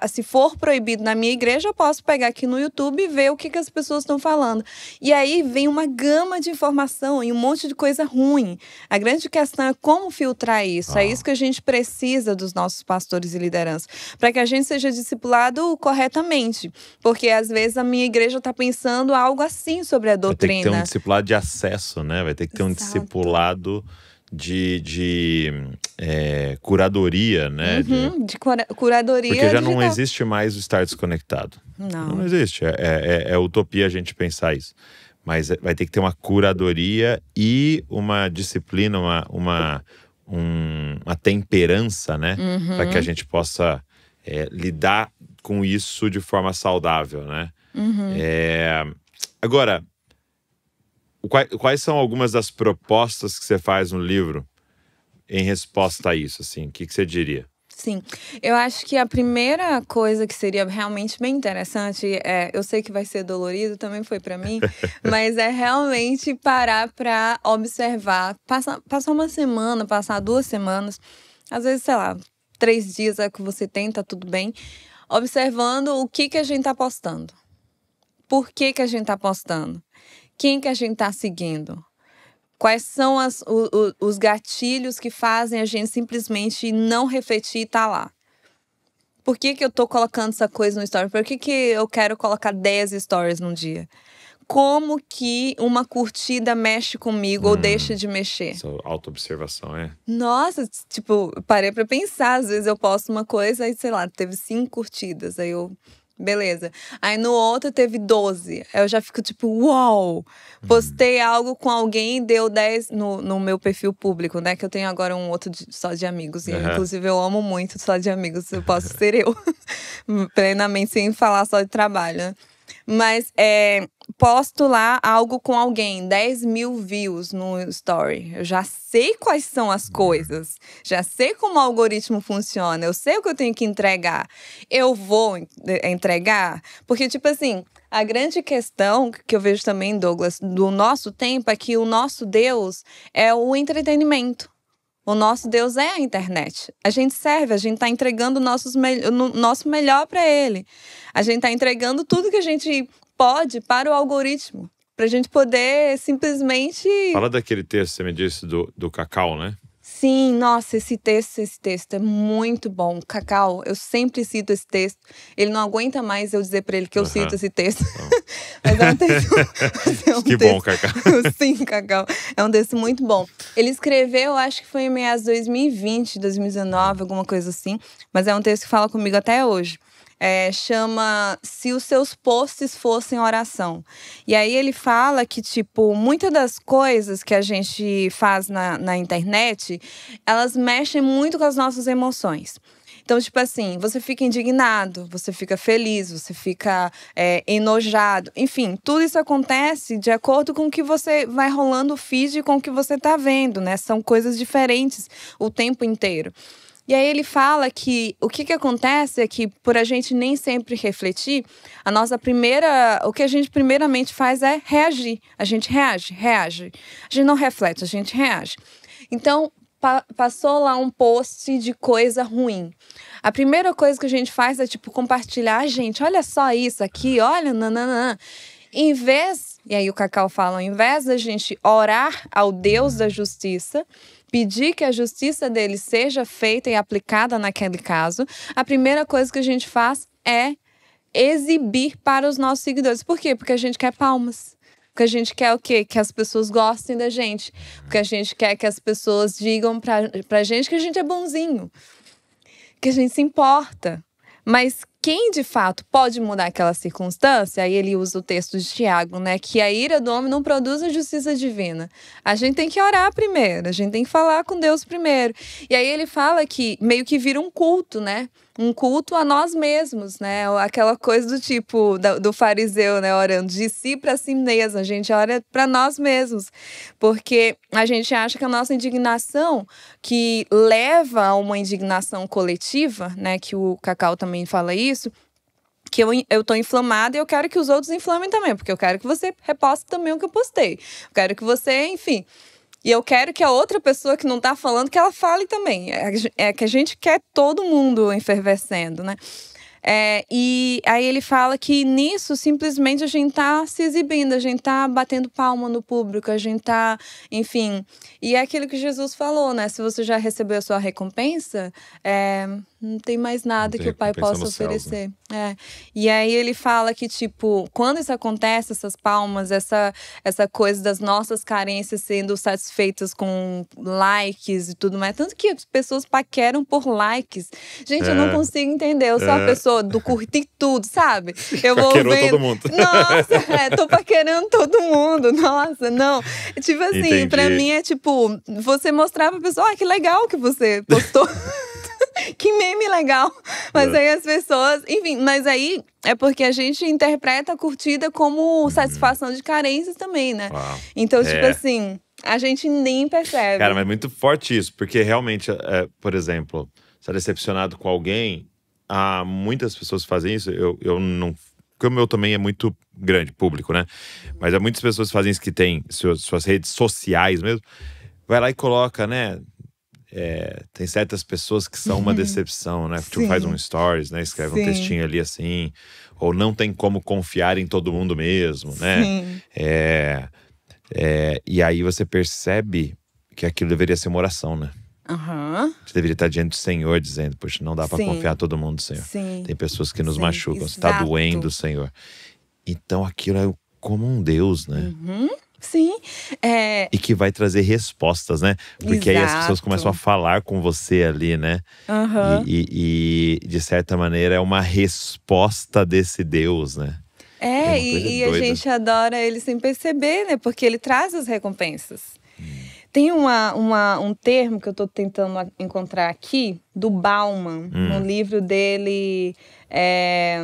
se for proibido na minha igreja, eu posso pegar aqui no YouTube e ver o que as pessoas estão falando. E aí vem uma gama de informação e um monte de coisa ruim. A grande questão é como filtrar isso. É isso que a gente precisa dos nossos pastores e lideranças, para que a gente seja discipulado corretamente. Porque às vezes a minha igreja está pensando algo assim sobre a doutrina. Vai ter que ter um discipulado de acesso, né? Vai ter que ter um discipulado de curadoria, né? De curadoria. Porque já digital. não existe mais o estar desconectado. Não existe. É utopia a gente pensar isso. Mas vai ter que ter uma curadoria e uma disciplina, uma temperança, né? Para que a gente possa lidar com isso de forma saudável, né? Agora, quais são algumas das propostas que você faz no livro em resposta a isso, assim? O que você diria? Sim, eu acho que a primeira coisa que seria realmente bem interessante, eu sei que vai ser dolorido, também foi pra mim, mas é realmente parar pra observar, passar uma semana, passar 2 semanas, às vezes, sei lá, 3 dias é que você tem, tá tudo bem, observando o que a gente tá postando. Por que a gente tá postando? Quem que a gente tá seguindo? Quais são os gatilhos que fazem a gente simplesmente não refletir e tá lá? Por que eu tô colocando essa coisa no story? Por que eu quero colocar 10 stories num dia? Como que uma curtida mexe comigo ou deixa de mexer? Essa autoobservação, é? Nossa, tipo, parei pra pensar. Às vezes eu posto uma coisa, aí sei lá, teve 5 curtidas. Aí eu… Beleza. Aí no outro teve 12. Aí eu já fico tipo, uau! Postei algo com alguém e deu 10 no meu perfil público, né? Que eu tenho agora um outro só de amigos. E inclusive eu amo muito só de amigos. Eu posso ser eu. Plenamente, sem falar só de trabalho, né? Mas posto lá algo com alguém, 10 mil views no story. Eu já sei quais são as coisas. Já sei como o algoritmo funciona. Eu sei o que eu tenho que entregar. Eu vou entregar? Porque, tipo assim, a grande questão que eu vejo também, Douglas, do nosso tempo é que o nosso Deus é o entretenimento. O nosso Deus é a internet. A gente serve, a gente está entregando o nosso melhor para Ele. A gente está entregando tudo que a gente pode para o algoritmo. Para a gente poder simplesmente… Fala daquele texto que você me disse do Cacau, né? Sim, nossa, esse texto é muito bom. Cacau, eu sempre cito esse texto. Ele não aguenta mais eu dizer para ele que eu cito esse texto. Mas é um texto… Que bom, Cacau. Sim, Cacau. É um texto muito bom. Ele escreveu, acho que foi em meados de 2020, 2019, alguma coisa assim. Mas é um texto que fala comigo até hoje. Chama Se os seus posts fossem oração. E aí ele fala que, tipo, muitas das coisas que a gente faz na internet, elas mexem muito com as nossas emoções. Então, tipo assim, você fica indignado, você fica feliz, você fica enojado. Enfim, tudo isso acontece de acordo com o que você vai rolando o feed e com o que você tá vendo, né? São coisas diferentes o tempo inteiro. E aí ele fala que o que acontece é que, por a gente nem sempre refletir, o que a gente primeiramente faz é reagir. A gente reage. A gente não reflete, a gente reage. Então, passou lá um post de coisa ruim. A primeira coisa que a gente faz é, tipo, compartilhar. Gente, olha só isso aqui, olha, nananã. E aí o Cacau fala, ao invés da gente orar ao Deus da justiça, pedir que a justiça dele seja feita e aplicada naquele caso, a primeira coisa que a gente faz é exibir para os nossos seguidores. Por quê? Porque a gente quer palmas. Porque a gente quer o quê? Que as pessoas gostem da gente. Porque a gente quer que as pessoas digam pra gente que a gente é bonzinho. Que a gente se importa. Mas quem de fato pode mudar aquela circunstância, aí ele usa o texto de Tiago, né? Que a ira do homem não produz a justiça divina. A gente tem que orar primeiro, a gente tem que falar com Deus primeiro. E aí ele fala que meio que vira um culto, né? Um culto a nós mesmos, né? Aquela coisa do tipo, do fariseu, né? Orando de si para si mesmo. A gente ora para nós mesmos. Porque a gente acha que a nossa indignação, que leva a uma indignação coletiva, né? Que o Cacau também fala isso, que eu tô inflamada e eu quero que os outros inflamem também. Porque eu quero que você reposte também o que eu postei. Eu quero que você, enfim… E eu quero que a outra pessoa que não tá falando, que ela fale também. É que a gente quer todo mundo efervescendo, né? E aí ele fala que nisso, simplesmente, a gente tá se exibindo, a gente tá batendo palma no público, a gente tá, enfim… E é aquilo que Jesus falou, né? Se você já recebeu a sua recompensa, não tem mais nada que o Pai possa oferecer. Céus, né? E aí ele fala que, tipo, quando isso acontece, essas palmas, essa coisa das nossas carências sendo satisfeitas com likes e tudo mais. Tanto que as pessoas paqueram por likes. Gente, eu não consigo entender. Eu sou a pessoa do curtir tudo, sabe? Eu vou vendo… todo mundo. Nossa, tô paquerando todo mundo. Nossa, não. Tipo assim, Entendi. Pra mim é tipo, você mostrar pra pessoa, que legal que você postou. Que meme legal. Mas aí as pessoas… Enfim, mas aí é porque a gente interpreta a curtida como satisfação de carências também, né? Uau. Então, tipo assim, a gente nem percebe. Cara, mas é muito forte isso. Porque realmente, por exemplo… tá decepcionado com alguém, há muitas pessoas que fazem isso. Eu não. Porque o meu também é muito grande, público, né? Mas há muitas pessoas que fazem isso, que tem suas redes sociais mesmo. Vai lá e coloca, né? Tem certas pessoas que são uma decepção, né? Tipo, faz um stories, né? Escreve um textinho ali assim. Ou não tem como confiar em todo mundo mesmo, né? Sim. E aí você percebe que aquilo deveria ser uma oração, né? Você deveria estar diante do Senhor dizendo, poxa, não dá pra confiar em todo mundo, Senhor. Tem pessoas que nos machucam, você tá doendo, Senhor. Então aquilo é como um Deus, né? Sim. E que vai trazer respostas, né? Porque aí as pessoas começam a falar com você ali, né? E de certa maneira é uma resposta desse Deus, né? E a gente adora ele sem perceber, né? Porque ele traz as recompensas. Tem um termo que eu tô tentando encontrar aqui, do Bauman, no livro dele. É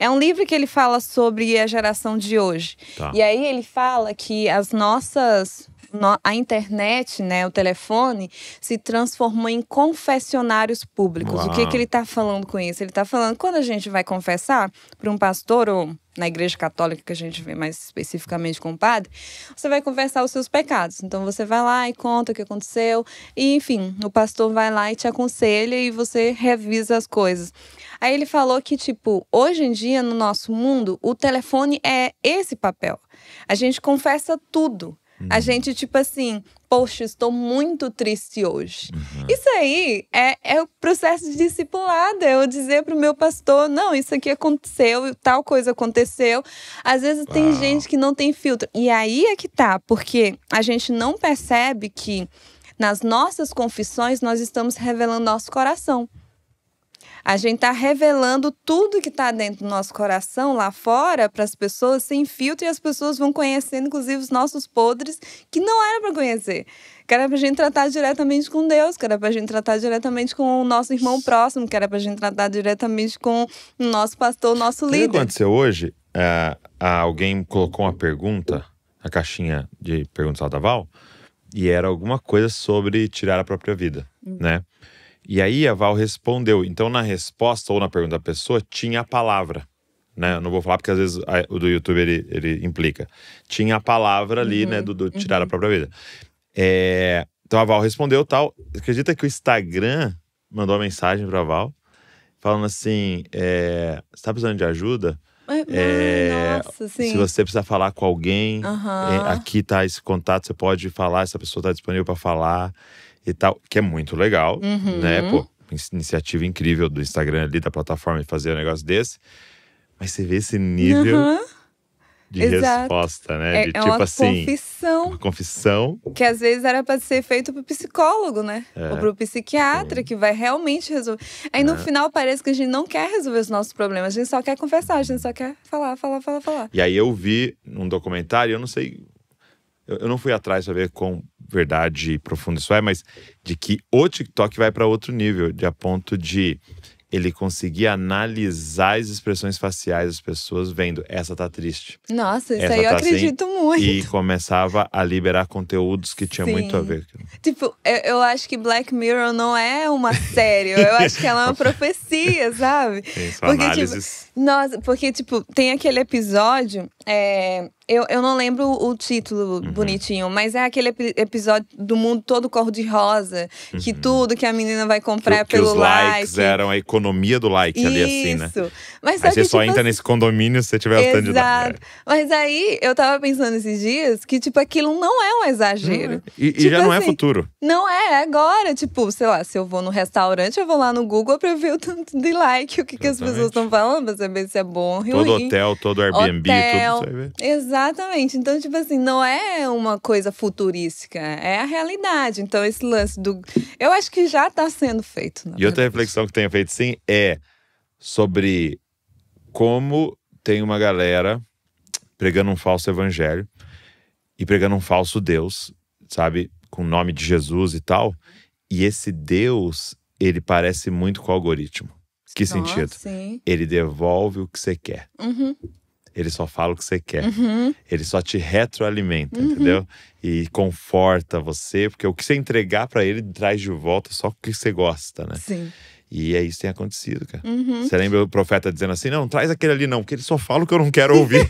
um livro que ele fala sobre a geração de hoje. E aí ele fala que a internet, né, o telefone, se transformou em confessionários públicos. Uau. O que ele está falando com isso? Ele está falando que quando a gente vai confessar para um pastor, ou na igreja católica, que a gente vê mais especificamente com o padre, você vai confessar os seus pecados. Então você vai lá e conta o que aconteceu. E, enfim, o pastor vai lá e te aconselha e você revisa as coisas. Aí ele falou que, tipo, hoje em dia, no nosso mundo, o telefone é esse papel. A gente confessa tudo. A gente, tipo assim, poxa, estou muito triste hoje. Isso aí é o processo de discipulado. Eu dizer pro meu pastor, não, isso aqui aconteceu, tal coisa aconteceu. Às vezes tem gente que não tem filtro. E aí é que tá, porque a gente não percebe que nas nossas confissões nós estamos revelando nosso coração. A gente está revelando tudo que está dentro do nosso coração lá fora para as pessoas sem filtro, e as pessoas vão conhecendo, inclusive, os nossos podres que não era para conhecer. Que era para a gente tratar diretamente com Deus, que era para a gente tratar diretamente com o nosso irmão próximo, que era para a gente tratar diretamente com o nosso pastor, o nosso líder. O que aconteceu hoje? Alguém colocou uma pergunta na caixinha de perguntas lá da Val, e era alguma coisa sobre tirar a própria vida, né? E aí a Val respondeu. Então, na resposta ou na pergunta da pessoa, tinha a palavra, né? Eu não vou falar porque às vezes o do YouTube ele implica. Tinha a palavra ali, né? Do tirar a própria vida. Então a Val respondeu tal. Acredita que o Instagram mandou uma mensagem pra Val falando assim: você tá precisando de ajuda? Nossa, sim. Se você precisar falar com alguém, aqui tá esse contato, você pode falar, essa pessoa tá disponível pra falar. E tal, que é muito legal, né? Pô, iniciativa incrível do Instagram ali, da plataforma, de fazer um negócio desse. Mas você vê esse nível de resposta, né? De, é tipo uma assim, confissão. Uma confissão. Que às vezes era para ser feito pro psicólogo, né? Ou pro psiquiatra, que vai realmente resolver. Aí no final parece que a gente não quer resolver os nossos problemas, a gente só quer confessar, a gente só quer falar. E aí eu vi num documentário, eu não sei... Eu não fui atrás pra ver com verdade profunda isso mas de que o TikTok vai para outro nível, a ponto de ele conseguir analisar as expressões faciais das pessoas vendo, essa tá triste. Nossa, isso aí eu acredito muito. E começava a liberar conteúdos que tinham muito a ver. Tipo, eu acho que Black Mirror não é uma série, eu acho que ela é uma profecia, sabe? Tem sua análises. Porque, tipo, tem aquele episódio, eu não lembro o título bonitinho, mas é aquele episódio do mundo todo cor-de-rosa, que tudo que a menina vai comprar é pelo os likes eram a economia do like ali, assim, né? Isso. Mas aí você só entra nesse condomínio se você tiver o tanto de like. Mas aí, eu tava pensando esses dias que, tipo, aquilo não é um exagero. E tipo, já não é futuro. Não é agora. Tipo, sei lá, se eu vou no restaurante, eu vou lá no Google pra ver o tanto de like, o que as pessoas estão falando, pra saber se é bom ou ruim. Todo hotel, todo Airbnb, tudo você vai ver. Exatamente. Então, tipo assim, não é uma coisa futurística, é a realidade. Então, esse lance eu acho que já tá sendo feito. E outra reflexão que tenho feito, sim, é sobre como tem uma galera pregando um falso evangelho e pregando um falso Deus, sabe? Com o nome de Jesus e tal. E esse Deus, ele parece muito com o algoritmo. Que sentido? Sim. Ele devolve o que você quer. ele só fala o que você quer. Ele só te retroalimenta, entendeu? E conforta você, porque o que você entregar pra ele traz de volta só o que você gosta, né? Sim. E é isso que tem acontecido, cara. Você lembra o profeta dizendo assim, não, traz aquele ali não, porque ele só fala o que eu não quero ouvir.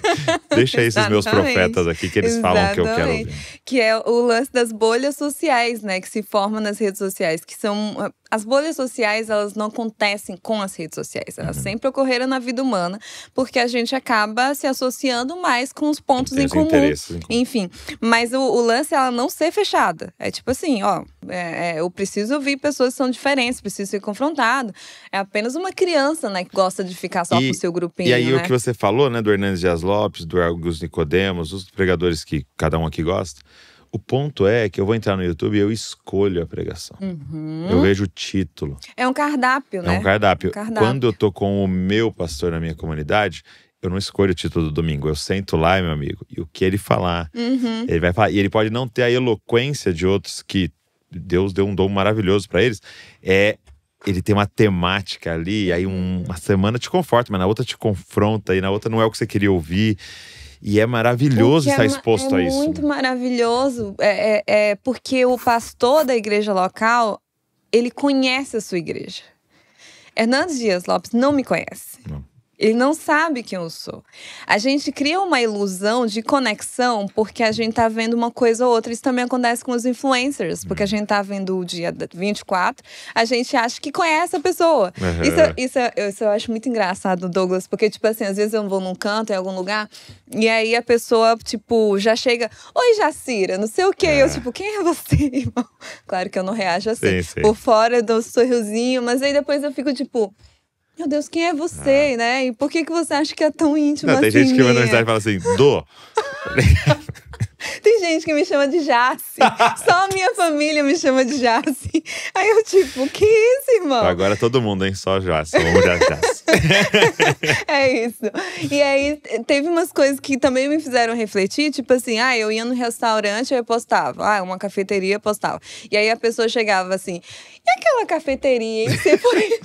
Deixa esses meus profetas aqui, que eles falam o que eu quero ouvir. Que é o lance das bolhas sociais, né? Que se formam nas redes sociais, que são… As bolhas sociais, elas não acontecem com as redes sociais. Elas sempre ocorreram na vida humana, porque a gente acaba se associando mais com os pontos em comum. Enfim, mas o lance é ela não ser fechada. É tipo assim, ó, eu preciso ouvir pessoas que são diferentes, preciso ser confrontado. É apenas uma criança, né, que gosta de ficar só pro seu grupinho, E aí, né? o que você falou, né, do Hernandes Dias Lopes, do Augusto Nicodemos, os pregadores que cada um aqui gosta. O ponto é que eu vou entrar no YouTube e eu escolho a pregação. Eu vejo o título. É um cardápio, né? É um cardápio. Quando eu tô com o meu pastor na minha comunidade, eu não escolho o título do domingo. Eu sento lá, meu amigo, e o que ele falar, ele vai falar. E ele pode não ter a eloquência de outros que Deus deu um dom maravilhoso pra eles. Ele tem uma temática ali, e aí uma semana te conforta, mas na outra te confronta, e na outra não é o que você queria ouvir. E é maravilhoso estar exposto a isso. É muito maravilhoso, porque o pastor da igreja local, ele conhece a sua igreja. Hernandes Dias Lopes não me conhece. Não. Ele não sabe quem eu sou. A gente cria uma ilusão de conexão porque a gente tá vendo uma coisa ou outra. Isso também acontece com os influencers. Porque a gente tá vendo o dia 24, a gente acha que conhece a pessoa. Isso eu acho muito engraçado, Douglas. Porque, tipo assim, às vezes eu vou num canto, em algum lugar, e aí a pessoa, tipo, já chega… Oi, Jacira, não sei o quê. E eu, tipo, quem é você, irmão? Claro que eu não reajo assim. Sim. Por fora eu dou um sorrisinho, mas aí depois eu fico, tipo… Meu Deus, quem é você, né? E por que você acha que é tão íntimo assim? Tem gente que manda mensagem e fala assim, Tem gente que me chama de Jace. Só a minha família me chama de Jace. Aí eu tipo, que isso, irmão? Agora todo mundo, hein? Só Jace. Vamos de Jace. É isso. E aí, teve umas coisas que também me fizeram refletir. Tipo assim, eu ia no restaurante, eu postava. Uma cafeteria, eu postava. E aí a pessoa chegava assim, e aquela cafeteria, hein? Você foi…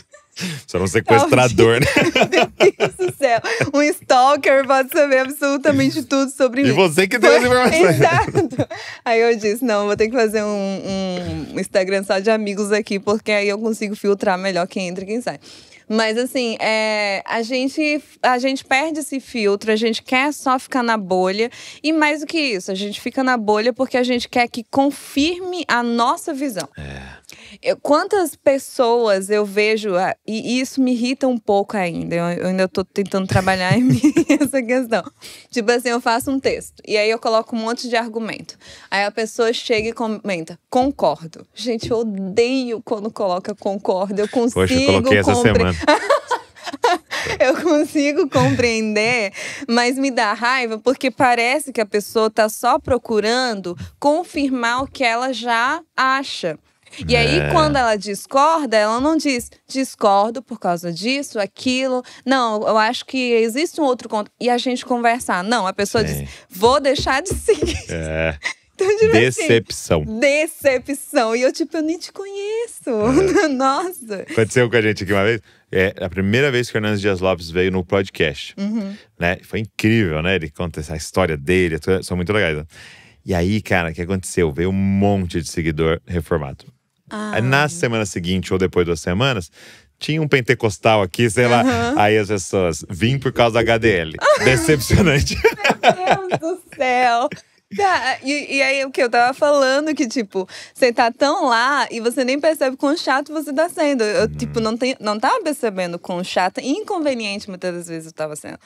Só um sequestrador, né? Meu Deus do céu. Um stalker pode saber absolutamente tudo sobre mim. E você que deu as informações. Exato. Aí eu disse, não, vou ter que fazer um Instagram só de amigos aqui, porque aí eu consigo filtrar melhor quem entra e quem sai. Mas assim, a gente perde esse filtro, a gente quer só ficar na bolha. E mais do que isso, a gente fica na bolha porque a gente quer que confirme a nossa visão. Quantas pessoas eu vejo, e isso me irrita um pouco ainda, eu ainda tô tentando trabalhar em mim essa questão. Tipo assim, eu faço um texto, e aí eu coloco um monte de argumento. Aí a pessoa chega e comenta, concordo. Gente, eu odeio quando coloca concordo, eu consigo… Poxa, eu coloquei essa semana. Eu consigo compreender, mas me dá raiva porque parece que a pessoa tá só procurando confirmar o que ela já acha. E aí, quando ela discorda, ela não diz, discordo por causa disso, aquilo. Não, eu acho que existe um outro ponto. E a gente conversar. Não, a pessoa diz, vou deixar de seguir. Então, tipo decepção. Assim, decepção. E eu, tipo, eu nem te conheço. Nossa. Aconteceu com a gente aqui uma vez. A primeira vez que o Hernandes Dias Lopes veio no podcast. Né? Foi incrível, né? Ele conta a história dele, são muito legais. Né? E aí, cara, o que aconteceu? Veio um monte de seguidor reformado. Aí, na semana seguinte, ou depois de 2 semanas, tinha um pentecostal aqui, sei lá. Aí as pessoas, vim por causa da HDL. Decepcionante. Meu Deus do céu. E aí, o que eu tava falando, que tipo, você tá tão lá e você nem percebe quão chato você tá sendo. Eu, tipo, não tava percebendo quão chata e inconveniente muitas das vezes eu tava sendo.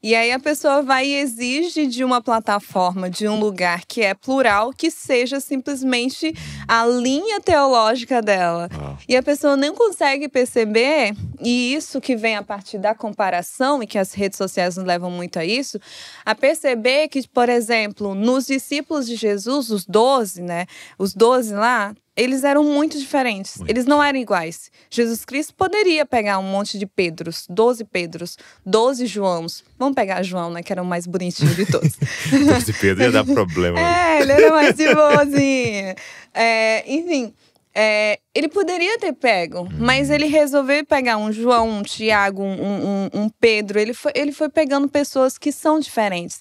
E aí a pessoa vai e exige de uma plataforma, de um lugar que é plural, que seja simplesmente a linha teológica dela. E a pessoa nem consegue perceber, e isso que vem a partir da comparação, e que as redes sociais nos levam muito a isso, a perceber que, por exemplo, nos discípulos de Jesus, os 12, né? Os 12 lá, eles eram muito diferentes. Eles não eram iguais. Jesus Cristo poderia pegar um monte de Pedros, 12 Pedros, 12 Joãos. Vamos pegar João, né? Que era o mais bonitinho de todos. 12 Pedro ia dar problema. Ele era mais de boazinha. Enfim, Ele poderia ter pego, mas ele resolveu pegar um João, um Tiago, um Pedro. Ele foi pegando pessoas que são diferentes.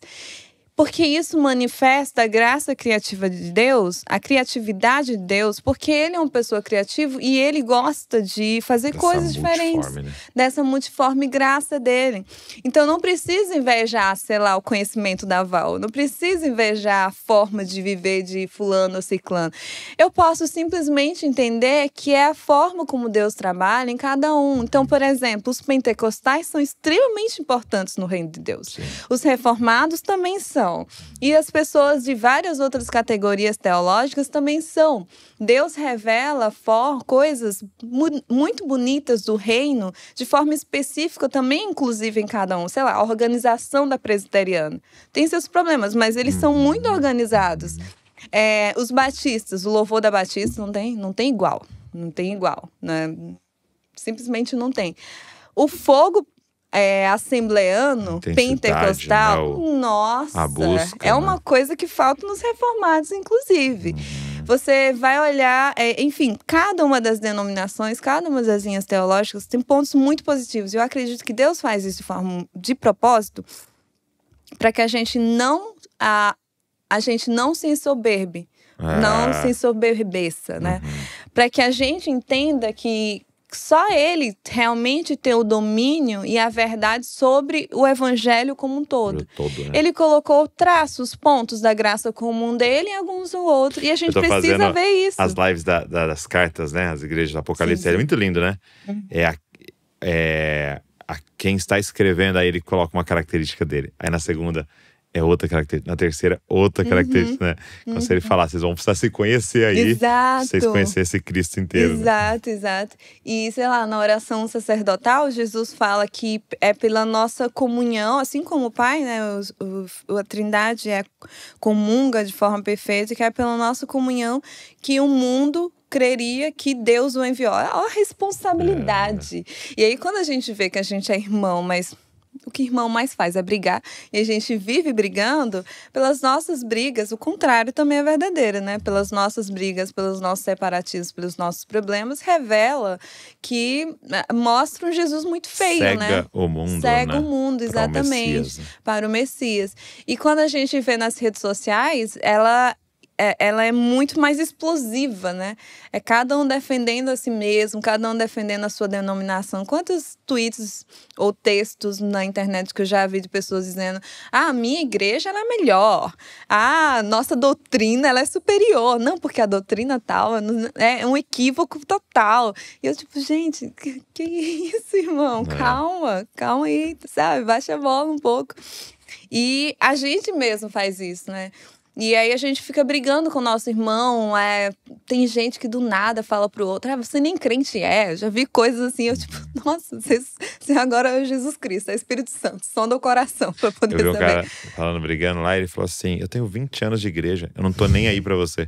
Porque isso manifesta a graça criativa de Deus, a criatividade de Deus, porque ele é uma pessoa criativa e ele gosta de fazer coisas diferentes. Né? Dessa multiforme graça dele. Então não precisa invejar, sei lá, o conhecimento da Val. Não precisa invejar a forma de viver de fulano ou ciclano. Eu posso simplesmente entender que é a forma como Deus trabalha em cada um. Então, por exemplo, os pentecostais são extremamente importantes no reino de Deus. Sim. Os reformados também são. E as pessoas de várias outras categorias teológicas também são. Deus revela coisas muito bonitas do reino de forma específica também, inclusive em cada um. Sei lá, a organização da presbiteriana. Tem seus problemas, mas eles são muito organizados. Os batistas, o louvor da Batista não tem igual. Não tem igual. Né? Simplesmente não tem. O fogo assembleano, pentecostal, né? Nossa, busca, é uma coisa que falta nos reformados, inclusive. Você vai olhar, enfim, cada uma das denominações, cada uma das linhas teológicas tem pontos muito positivos. Eu acredito que Deus faz isso de propósito para que a gente não se ensoberbe, não se ensoberbeça, né? Para que a gente entenda que só ele realmente tem o domínio e a verdade sobre o evangelho como um todo. Né? Ele colocou traços, pontos da graça comum dele em alguns ou outros. E a gente precisa ver isso. As lives das cartas, né? As igrejas do Apocalipse. Sim. É muito lindo, né? Quem está escrevendo, aí ele coloca uma característica dele. Aí na segunda é outra característica. Na terceira, outra característica, né? Então, se ele falar, vocês vão precisar se conhecer aí. Exato. Pra vocês conhecerem esse Cristo inteiro. Exato, né? Exato. E, sei lá, na oração sacerdotal, Jesus fala que é pela nossa comunhão, assim como o Pai, né? A Trindade comunga de forma perfeita, que é pela nossa comunhão que o mundo creria que Deus o enviou. Olha a responsabilidade. E aí, quando a gente vê que a gente é irmão, mas o que irmão mais faz é brigar, e a gente vive brigando, pelas nossas brigas, o contrário também é verdadeiro, né? Pelas nossas brigas, pelos nossos separatismos, pelos nossos problemas, revela que mostra um Jesus muito feio, cega, né? Cega o mundo, cega né? o mundo, exatamente. Para o Messias, né? Para o Messias. E quando a gente vê nas redes sociais, ela é muito mais explosiva, né? É cada um defendendo a si mesmo, cada um defendendo a sua denominação. Quantos tweets ou textos na internet que eu já vi de pessoas dizendo: a minha igreja ela é melhor, nossa doutrina ela é superior. Não, porque a doutrina tal é um equívoco total. E eu tipo, gente, que isso, irmão? Calma aí, sabe? Baixa a bola um pouco. E a gente mesmo faz isso, né? E aí a gente fica brigando com o nosso irmão. Tem gente que do nada fala pro outro: você nem crente é. Eu já vi coisas assim, eu tipo, nossa, você agora é Jesus Cristo, é Espírito Santo, sonda o coração pra poder saber. Eu vi um cara falando, brigando lá, e ele falou assim: eu tenho 20 anos de igreja, eu não tô nem aí pra você.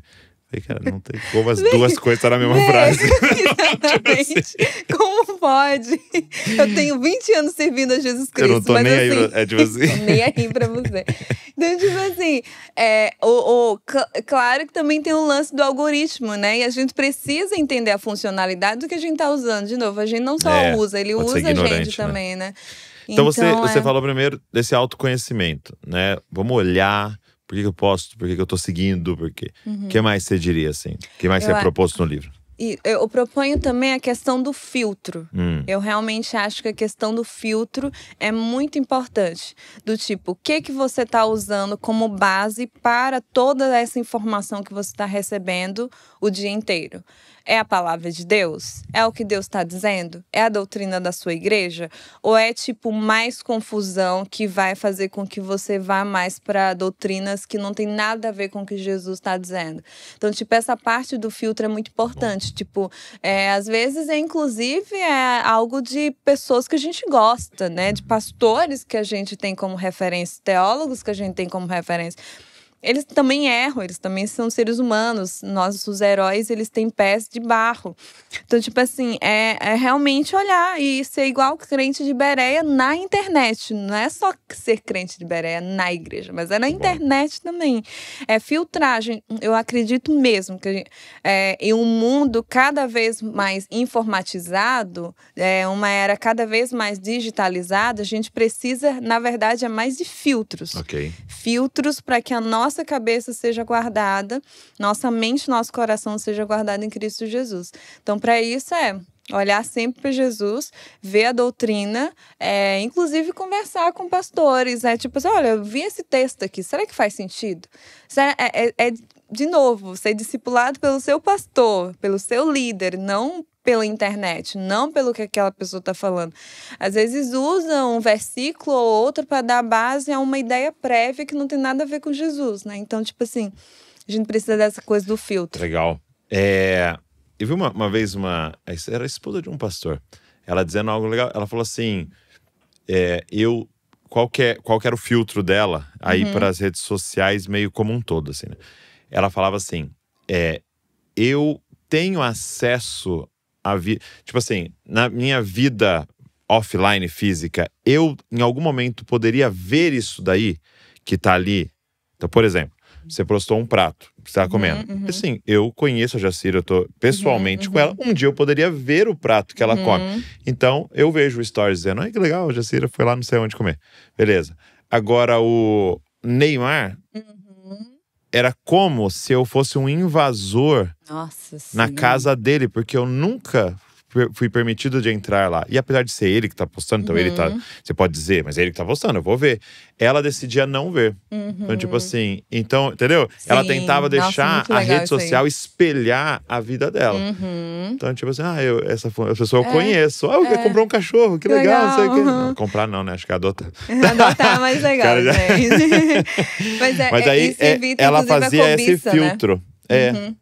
Eu falei, cara, não tem como as duas coisas estar na mesma frase. Exatamente. Assim. Como pode? Eu tenho 20 anos servindo a Jesus Cristo. Eu não tô mas nem assim, aí, tipo assim. Tô nem aí pra você. Então, tipo assim, claro que também tem o lance do algoritmo, né? E a gente precisa entender a funcionalidade do que a gente tá usando. De novo, a gente não só usa, ele usa a gente também, né? Então você falou primeiro desse autoconhecimento, né? Vamos olhar. Por que eu posto? Por que eu tô seguindo? Por quê? O que mais você diria, assim? O que mais você é proposto no livro? E eu proponho também a questão do filtro. Eu realmente acho que a questão do filtro é muito importante. Do tipo, o que você está usando como base para toda essa informação que você está recebendo o dia inteiro? É a palavra de Deus? É o que Deus está dizendo? É a doutrina da sua igreja? Ou é tipo mais confusão que vai fazer com que você vá mais para doutrinas que não tem nada a ver com o que Jesus está dizendo? Então, tipo, essa parte do filtro é muito importante. Tipo, às vezes inclusive algo de pessoas que a gente gosta, né? De pastores que a gente tem como referência, teólogos que a gente tem como referência. eles também erram, eles também são seres humanos. Nossos heróis, eles têm pés de barro. Então, tipo assim, é realmente olhar e ser igual crente de Bereia na internet. Não é só ser crente de Bereia na igreja, mas é na internet também. É filtragem. Eu acredito mesmo que em um mundo cada vez mais informatizado, uma era cada vez mais digitalizada, a gente precisa, na verdade, mais de filtros. Ok. Filtros para que a nossa cabeça seja guardada, nossa mente, nosso coração seja guardado em Cristo Jesus. Então, para isso olhar sempre para Jesus, ver a doutrina, inclusive conversar com pastores. Tipo assim, olha, eu vi esse texto aqui, será que faz sentido? De novo, ser discipulado pelo seu pastor, pelo seu líder, não pela internet, não pelo que aquela pessoa está falando. Às vezes usam um versículo ou outro para dar base a uma ideia prévia que não tem nada a ver com Jesus, né? Então, tipo assim, a gente precisa dessa coisa do filtro. Legal. Eu vi uma vez era a esposa de um pastor, ela dizendo algo legal. Ela falou assim, qual que era o filtro dela aí para as redes sociais meio como um todo, assim, né? Ela falava assim, eu tenho acesso a tipo assim, na minha vida offline física, eu em algum momento poderia ver isso daí que tá ali. Então, por exemplo, você postou um prato, você tá comendo. Assim, eu conheço a Jacira, eu tô pessoalmente com ela. Um dia eu poderia ver o prato que ela come. Então, eu vejo o stories dizendo, ai que legal, a Jacira foi lá não sei onde comer. Beleza. Agora, o Neymar era como se eu fosse um invasor na casa dele, porque eu nunca fui permitido de entrar lá. E apesar de ser ele que tá postando, então ele tá… Você pode dizer, mas é ele que tá postando, eu vou ver. Ela decidia não ver. Então, tipo assim… Então, entendeu? Sim. Ela tentava deixar a rede social aí. espelhar a vida dela. Então, tipo assim… essa pessoa eu conheço. Eu comprou um cachorro, que legal, não sei o quê. Não, comprar não, né? Acho que é adotar. Adotar é mais legal, gente. Mas aí, ela fazia esse filtro. Né?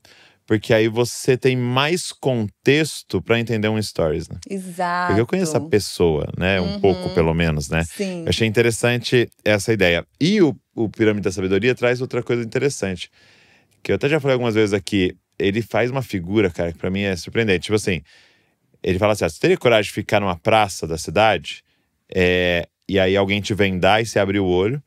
Porque aí você tem mais contexto pra entender um stories, né? Exato. Porque eu conheço a pessoa, né? Um pouco, pelo menos, né? Sim. Eu achei interessante essa ideia. E o Pirâmide da Sabedoria traz outra coisa interessante. Que eu até já falei algumas vezes aqui. Ele faz uma figura, cara, que pra mim é surpreendente. Tipo assim, ele fala assim, você teria coragem de ficar numa praça da cidade? E aí alguém te vendar e você abrir o olho.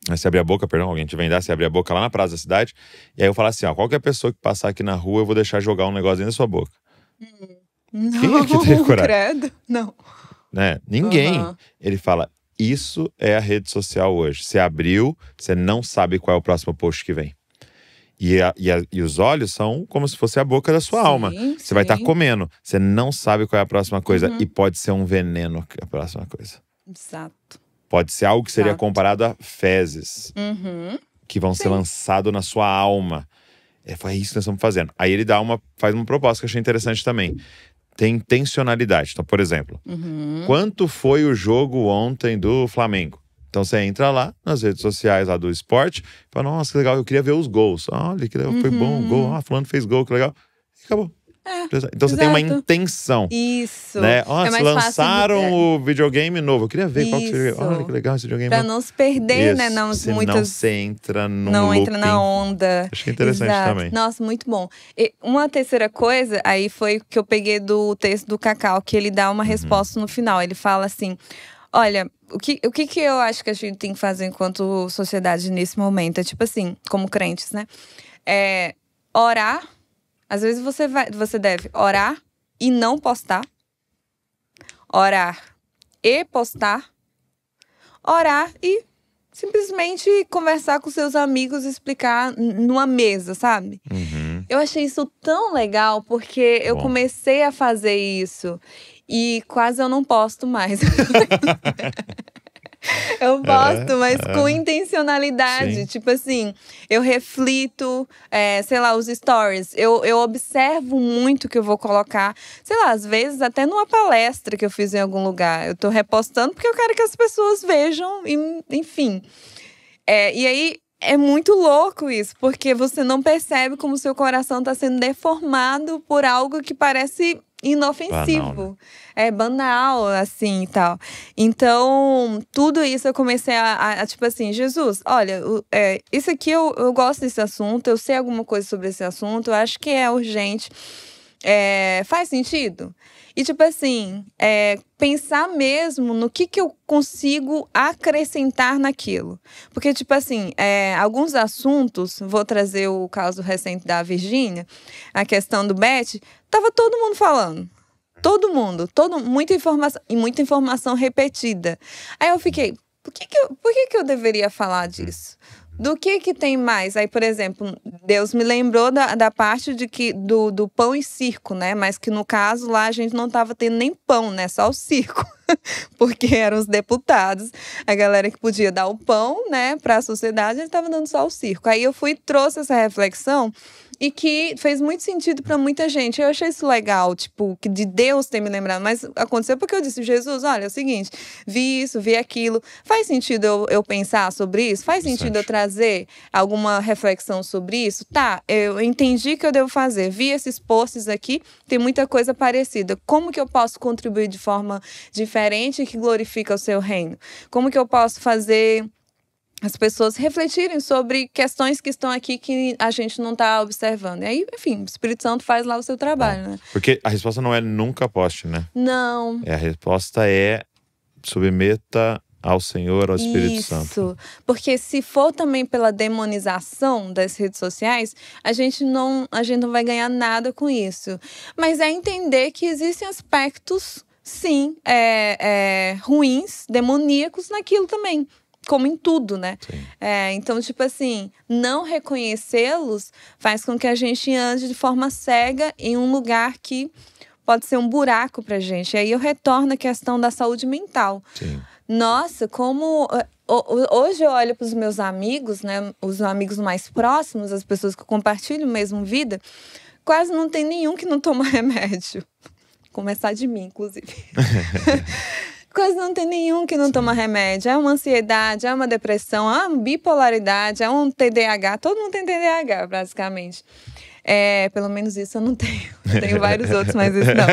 Você abrir a boca, perdão, alguém te vendar, você abrir a boca lá na praça da cidade. E aí eu falo assim, qualquer pessoa que passar aqui na rua, eu vou deixar jogar um negócio dentro da sua boca. Não, quem é que teria coragem? Credo, não. Né? Ninguém. Ele fala, isso é a rede social hoje. Você abriu, você não sabe qual é o próximo post que vem. E os olhos são como se fosse a boca da sua alma. Você vai estar comendo, você não sabe qual é a próxima coisa. E pode ser um veneno a próxima coisa. Exato. Pode ser algo que seria comparado a fezes. Que vão ser lançados na sua alma. Foi isso que nós estamos fazendo. Aí ele faz uma proposta que eu achei interessante também. Tem intencionalidade. Então, por exemplo, quanto foi o jogo ontem do Flamengo? Então você entra lá nas redes sociais lá do esporte, fala, nossa, que legal, eu queria ver os gols. Olha, que legal, foi bom o gol. Fulano fez gol, que legal. E acabou. Então você tem uma intenção. Isso. Né? Lançaram o videogame novo. Eu queria ver qual que seria. Olha que legal esse videogame. Pra não se perder, né? Senão você entra num não looping. Entra na onda. Achei interessante também. Nossa, muito bom. E uma terceira coisa, aí foi que eu peguei do texto do Cacau, que ele dá uma resposta no final. Ele fala assim, olha, o que eu acho que a gente tem que fazer enquanto sociedade nesse momento? É tipo assim, como crentes, né? Orar. Às vezes você deve orar e não postar. Orar e postar. Orar e simplesmente conversar com seus amigos e explicar numa mesa, sabe? Eu achei isso tão legal, porque eu comecei a fazer isso e quase eu não posto mais. Eu posto, mas com intencionalidade. Sim. Tipo assim, eu reflito, sei lá, os stories. Eu observo muito o que eu vou colocar. Sei lá, às vezes até numa palestra que eu fiz em algum lugar. Eu tô repostando porque eu quero que as pessoas vejam, enfim. E aí, é muito louco isso, porque você não percebe como seu coração está sendo deformado por algo que parece inofensivo. Banal, né? É banal, assim, e tal. Então, tudo isso eu comecei tipo assim, Jesus, olha, isso aqui eu gosto desse assunto, eu sei alguma coisa sobre esse assunto, eu acho que é urgente. Faz sentido? E tipo assim, pensar mesmo no que eu consigo acrescentar naquilo. Porque tipo assim, alguns assuntos, vou trazer o caso recente da Virgínia, a questão do Beth, tava todo mundo falando. Todo mundo, muita informação repetida. Aí eu fiquei, por que eu deveria falar disso? Do que tem mais? Aí, por exemplo, Deus me lembrou da parte do pão e circo, né? Mas que no caso lá a gente não estava tendo nem pão, né? Só o circo. Porque eram os deputados, a galera que podia dar o pão, né, para a sociedade, ele estava dando só o circo. Aí eu fui e trouxe essa reflexão e que fez muito sentido para muita gente. Eu achei isso legal, tipo, que de Deus ter me lembrado. Mas aconteceu porque eu disse, Jesus, olha, é o seguinte, vi isso, vi aquilo. Faz sentido eu pensar sobre isso? Faz sentido eu trazer alguma reflexão sobre isso? Tá, eu entendi que eu devo fazer. Vi esses posts aqui, tem muita coisa parecida. Como que eu posso contribuir de forma diferente que glorifica o seu reino? Como que eu posso fazer as pessoas refletirem sobre questões que estão aqui que a gente não está observando? E aí, enfim, o Espírito Santo faz lá o seu trabalho, né? Porque a resposta não é nunca poste, né? Não. A resposta é submeta ao Senhor, ao Espírito Santo. Isso, porque se for também pela demonização das redes sociais, a gente não vai ganhar nada com isso. Mas é entender que existem aspectos, sim, ruins, demoníacos naquilo também. Como em tudo, né? Então, tipo assim, não reconhecê-los faz com que a gente ande de forma cega em um lugar que pode ser um buraco pra gente. E aí eu retorno à questão da saúde mental. Sim. Nossa, como... Hoje eu olho para os meus amigos, né? Os amigos mais próximos, as pessoas que compartilham a mesma vida, quase não tem nenhum que não toma remédio. Começar de mim, inclusive. Quase não tem nenhum que não toma remédio. É uma ansiedade, é uma depressão, é uma bipolaridade, é um TDAH. Todo mundo tem TDAH, basicamente. Pelo menos isso eu não tenho. Eu tenho vários outros, mas isso não.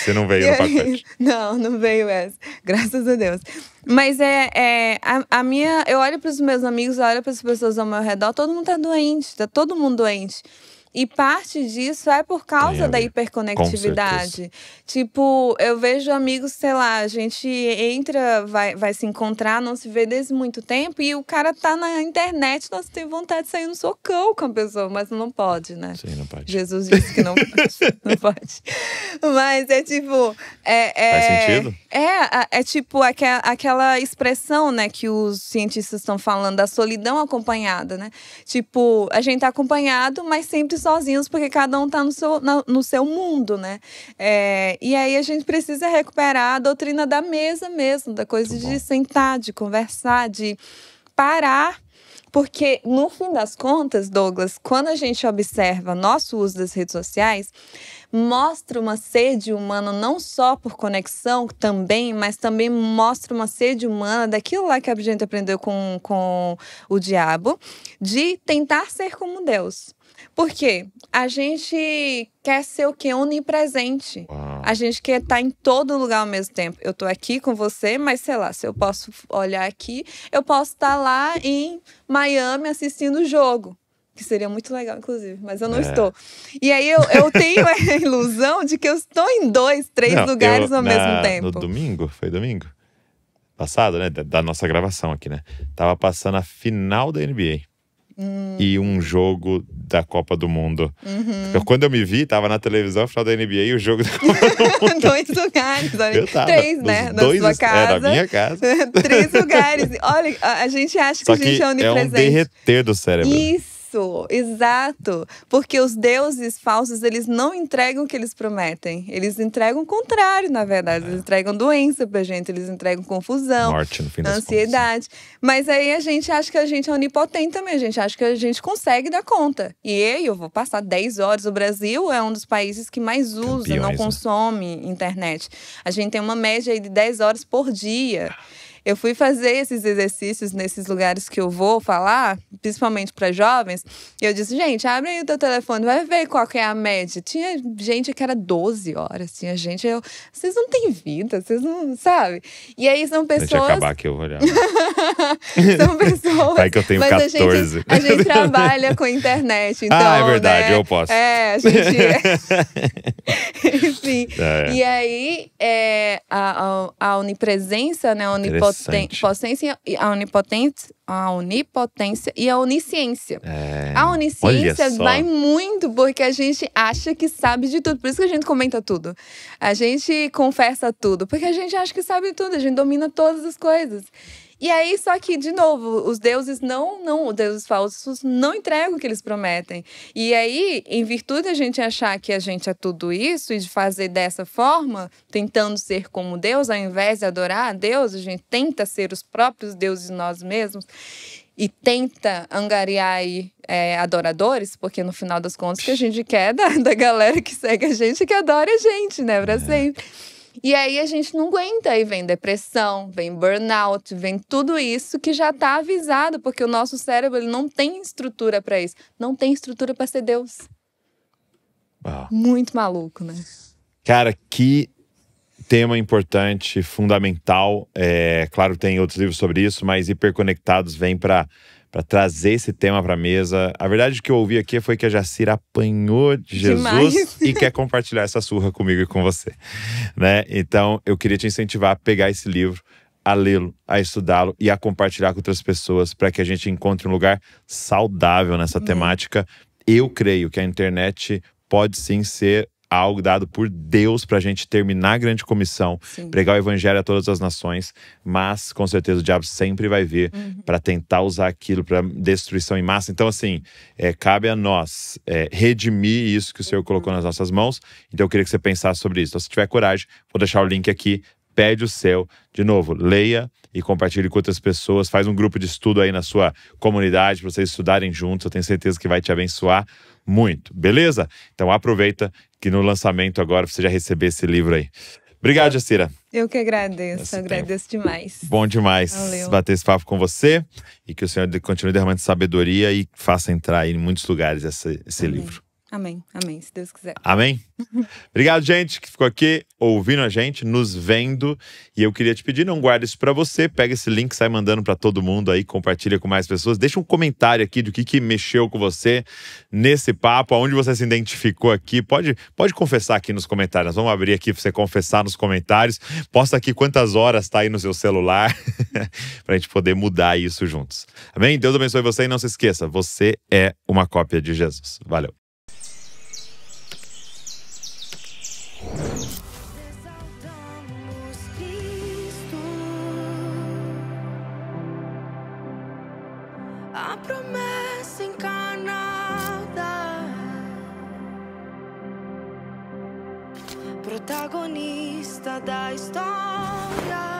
Você não veio no pacote. Não veio essa. Graças a Deus. Mas a minha... Eu olho para os meus amigos, eu olho para as pessoas ao meu redor, todo mundo tá doente, tá todo mundo doente. E parte disso é por causa da hiperconectividade. Tipo, eu vejo amigos, sei lá, a gente entra, vai se encontrar, não se vê desde muito tempo, e o cara tá na internet, nossa, tem vontade de sair no socão com a pessoa, mas não pode, né? Sim, não pode. Jesus disse que não pode. Não pode. Mas é tipo... Faz sentido? É tipo aquela expressão, né, que os cientistas estão falando, da solidão acompanhada, né? Tipo, a gente tá acompanhado, mas sempre sozinhos, porque cada um tá no seu mundo, né? E aí a gente precisa recuperar a doutrina da mesa mesmo, da coisa de sentar, de conversar, de parar. Porque, no fim das contas, Douglas, quando a gente observa nosso uso das redes sociais, mostra uma sede humana não só por conexão também, mas também mostra uma sede humana daquilo lá que a gente aprendeu com o diabo, de tentar ser como Deus. Por quê? A gente quer ser o quê? Onipresente. Uau. A gente quer estar em todo lugar ao mesmo tempo. Eu tô aqui com você, mas sei lá, se eu posso olhar aqui, eu posso estar lá em Miami assistindo o jogo. Que seria muito legal, inclusive, mas eu não estou. E aí eu tenho a ilusão de que eu estou em 2, 3 lugares ao mesmo tempo. No domingo, foi domingo passado, né? Da nossa gravação aqui, né? Tava passando a final da NBA. E um jogo da Copa do Mundo. Então, quando eu me vi, tava na televisão, a final da NBA e o jogo da Copa do Mundo. 2 lugares, olha. Eu tava, 3, né? Na sua casa. Da minha casa. 3 lugares. Olha, a gente acha que a gente é onipresente. É um derreter do cérebro. Isso, exato. Porque os deuses falsos, eles não entregam o que eles prometem. Eles entregam o contrário, na verdade. Eles entregam doença pra gente, eles entregam confusão, morte, no fim das ansiedade. Mas aí a gente acha que a gente é onipotente também. A gente acha que a gente consegue dar conta. E eu vou passar 10 horas. O Brasil é um dos países que mais usa, não consome internet. A gente tem uma média aí de 10 horas por dia. eu fui fazer esses exercícios nesses lugares que eu vou falar, principalmente para jovens, e eu disse, gente, abre aí o teu telefone, vai ver qual que é a média. Tinha gente que era 12 horas, tinha gente, vocês não têm vida, vocês não, sabe? E aí são pessoas… Deixa eu acabar que eu vou olhar. São pessoas… Vai que eu tenho 14. A gente trabalha com internet, então, é verdade, né? eu posso. A gente… Enfim, e aí a onipresença, né, a onipotência e a onisciência. A onisciência vai muito porque a gente acha que sabe de tudo. Por isso que a gente comenta tudo. A gente confessa tudo. Porque a gente acha que sabe tudo. A gente domina todas as coisas. E aí, só que, de novo, os deuses os deuses falsos não entregam o que eles prometem. E aí, em virtude de a gente achar que a gente é tudo isso e de fazer dessa forma, tentando ser como Deus, ao invés de adorar a Deus, a gente tenta ser os próprios deuses nós mesmos e tenta angariar aí adoradores, porque no final das contas, o que a gente quer da galera que segue a gente, que adora a gente, né, pra sempre. E aí a gente não aguenta, aí vem depressão, vem burnout, vem tudo isso que já tá avisado, porque o nosso cérebro ele não tem estrutura para isso, não tem estrutura para ser Deus. Muito maluco, né? Cara, que tema importante, fundamental. Claro, tem outros livros sobre isso, mas Hiperconectados vem para trazer esse tema para a mesa. A verdade que eu ouvi aqui foi que a Jacira apanhou de Jesus e quer compartilhar essa surra comigo e com você, né? Então, eu queria te incentivar a pegar esse livro, a lê-lo, a estudá-lo e a compartilhar com outras pessoas para que a gente encontre um lugar saudável nessa temática. Eu creio que a internet pode sim ser algo dado por Deus pra gente terminar a grande comissão, pregar o evangelho a todas as nações, mas com certeza o diabo sempre vai vir pra tentar usar aquilo pra destruição em massa. Então assim, cabe a nós redimir isso que o Senhor colocou nas nossas mãos. Então eu queria que você pensasse sobre isso. Então se tiver coragem, vou deixar o link aqui, pede o seu. De novo, leia e compartilhe com outras pessoas, faz um grupo de estudo aí na sua comunidade para vocês estudarem juntos, eu tenho certeza que vai te abençoar muito, beleza? Então aproveita que no lançamento agora você já receber esse livro aí. Obrigado, Jacira. Eu que agradeço, agradeço demais. Bom demais bater esse papo com você e que o Senhor continue derramando sabedoria e faça entrar aí em muitos lugares esse livro. Amém, amém, se Deus quiser. Amém? Obrigado, gente, que ficou aqui ouvindo a gente, nos vendo. E eu queria te pedir, não guarda isso pra você. Pega esse link, sai mandando pra todo mundo aí, compartilha com mais pessoas. Deixa um comentário aqui do que mexeu com você nesse papo, aonde você se identificou aqui. Pode confessar aqui nos comentários. Nós vamos abrir aqui pra você confessar nos comentários. Posta aqui quantas horas tá aí no seu celular pra gente poder mudar isso juntos. Amém? Deus abençoe você e não se esqueça, você é uma cópia de Jesus. Valeu. A promessa encarnada, protagonista da história.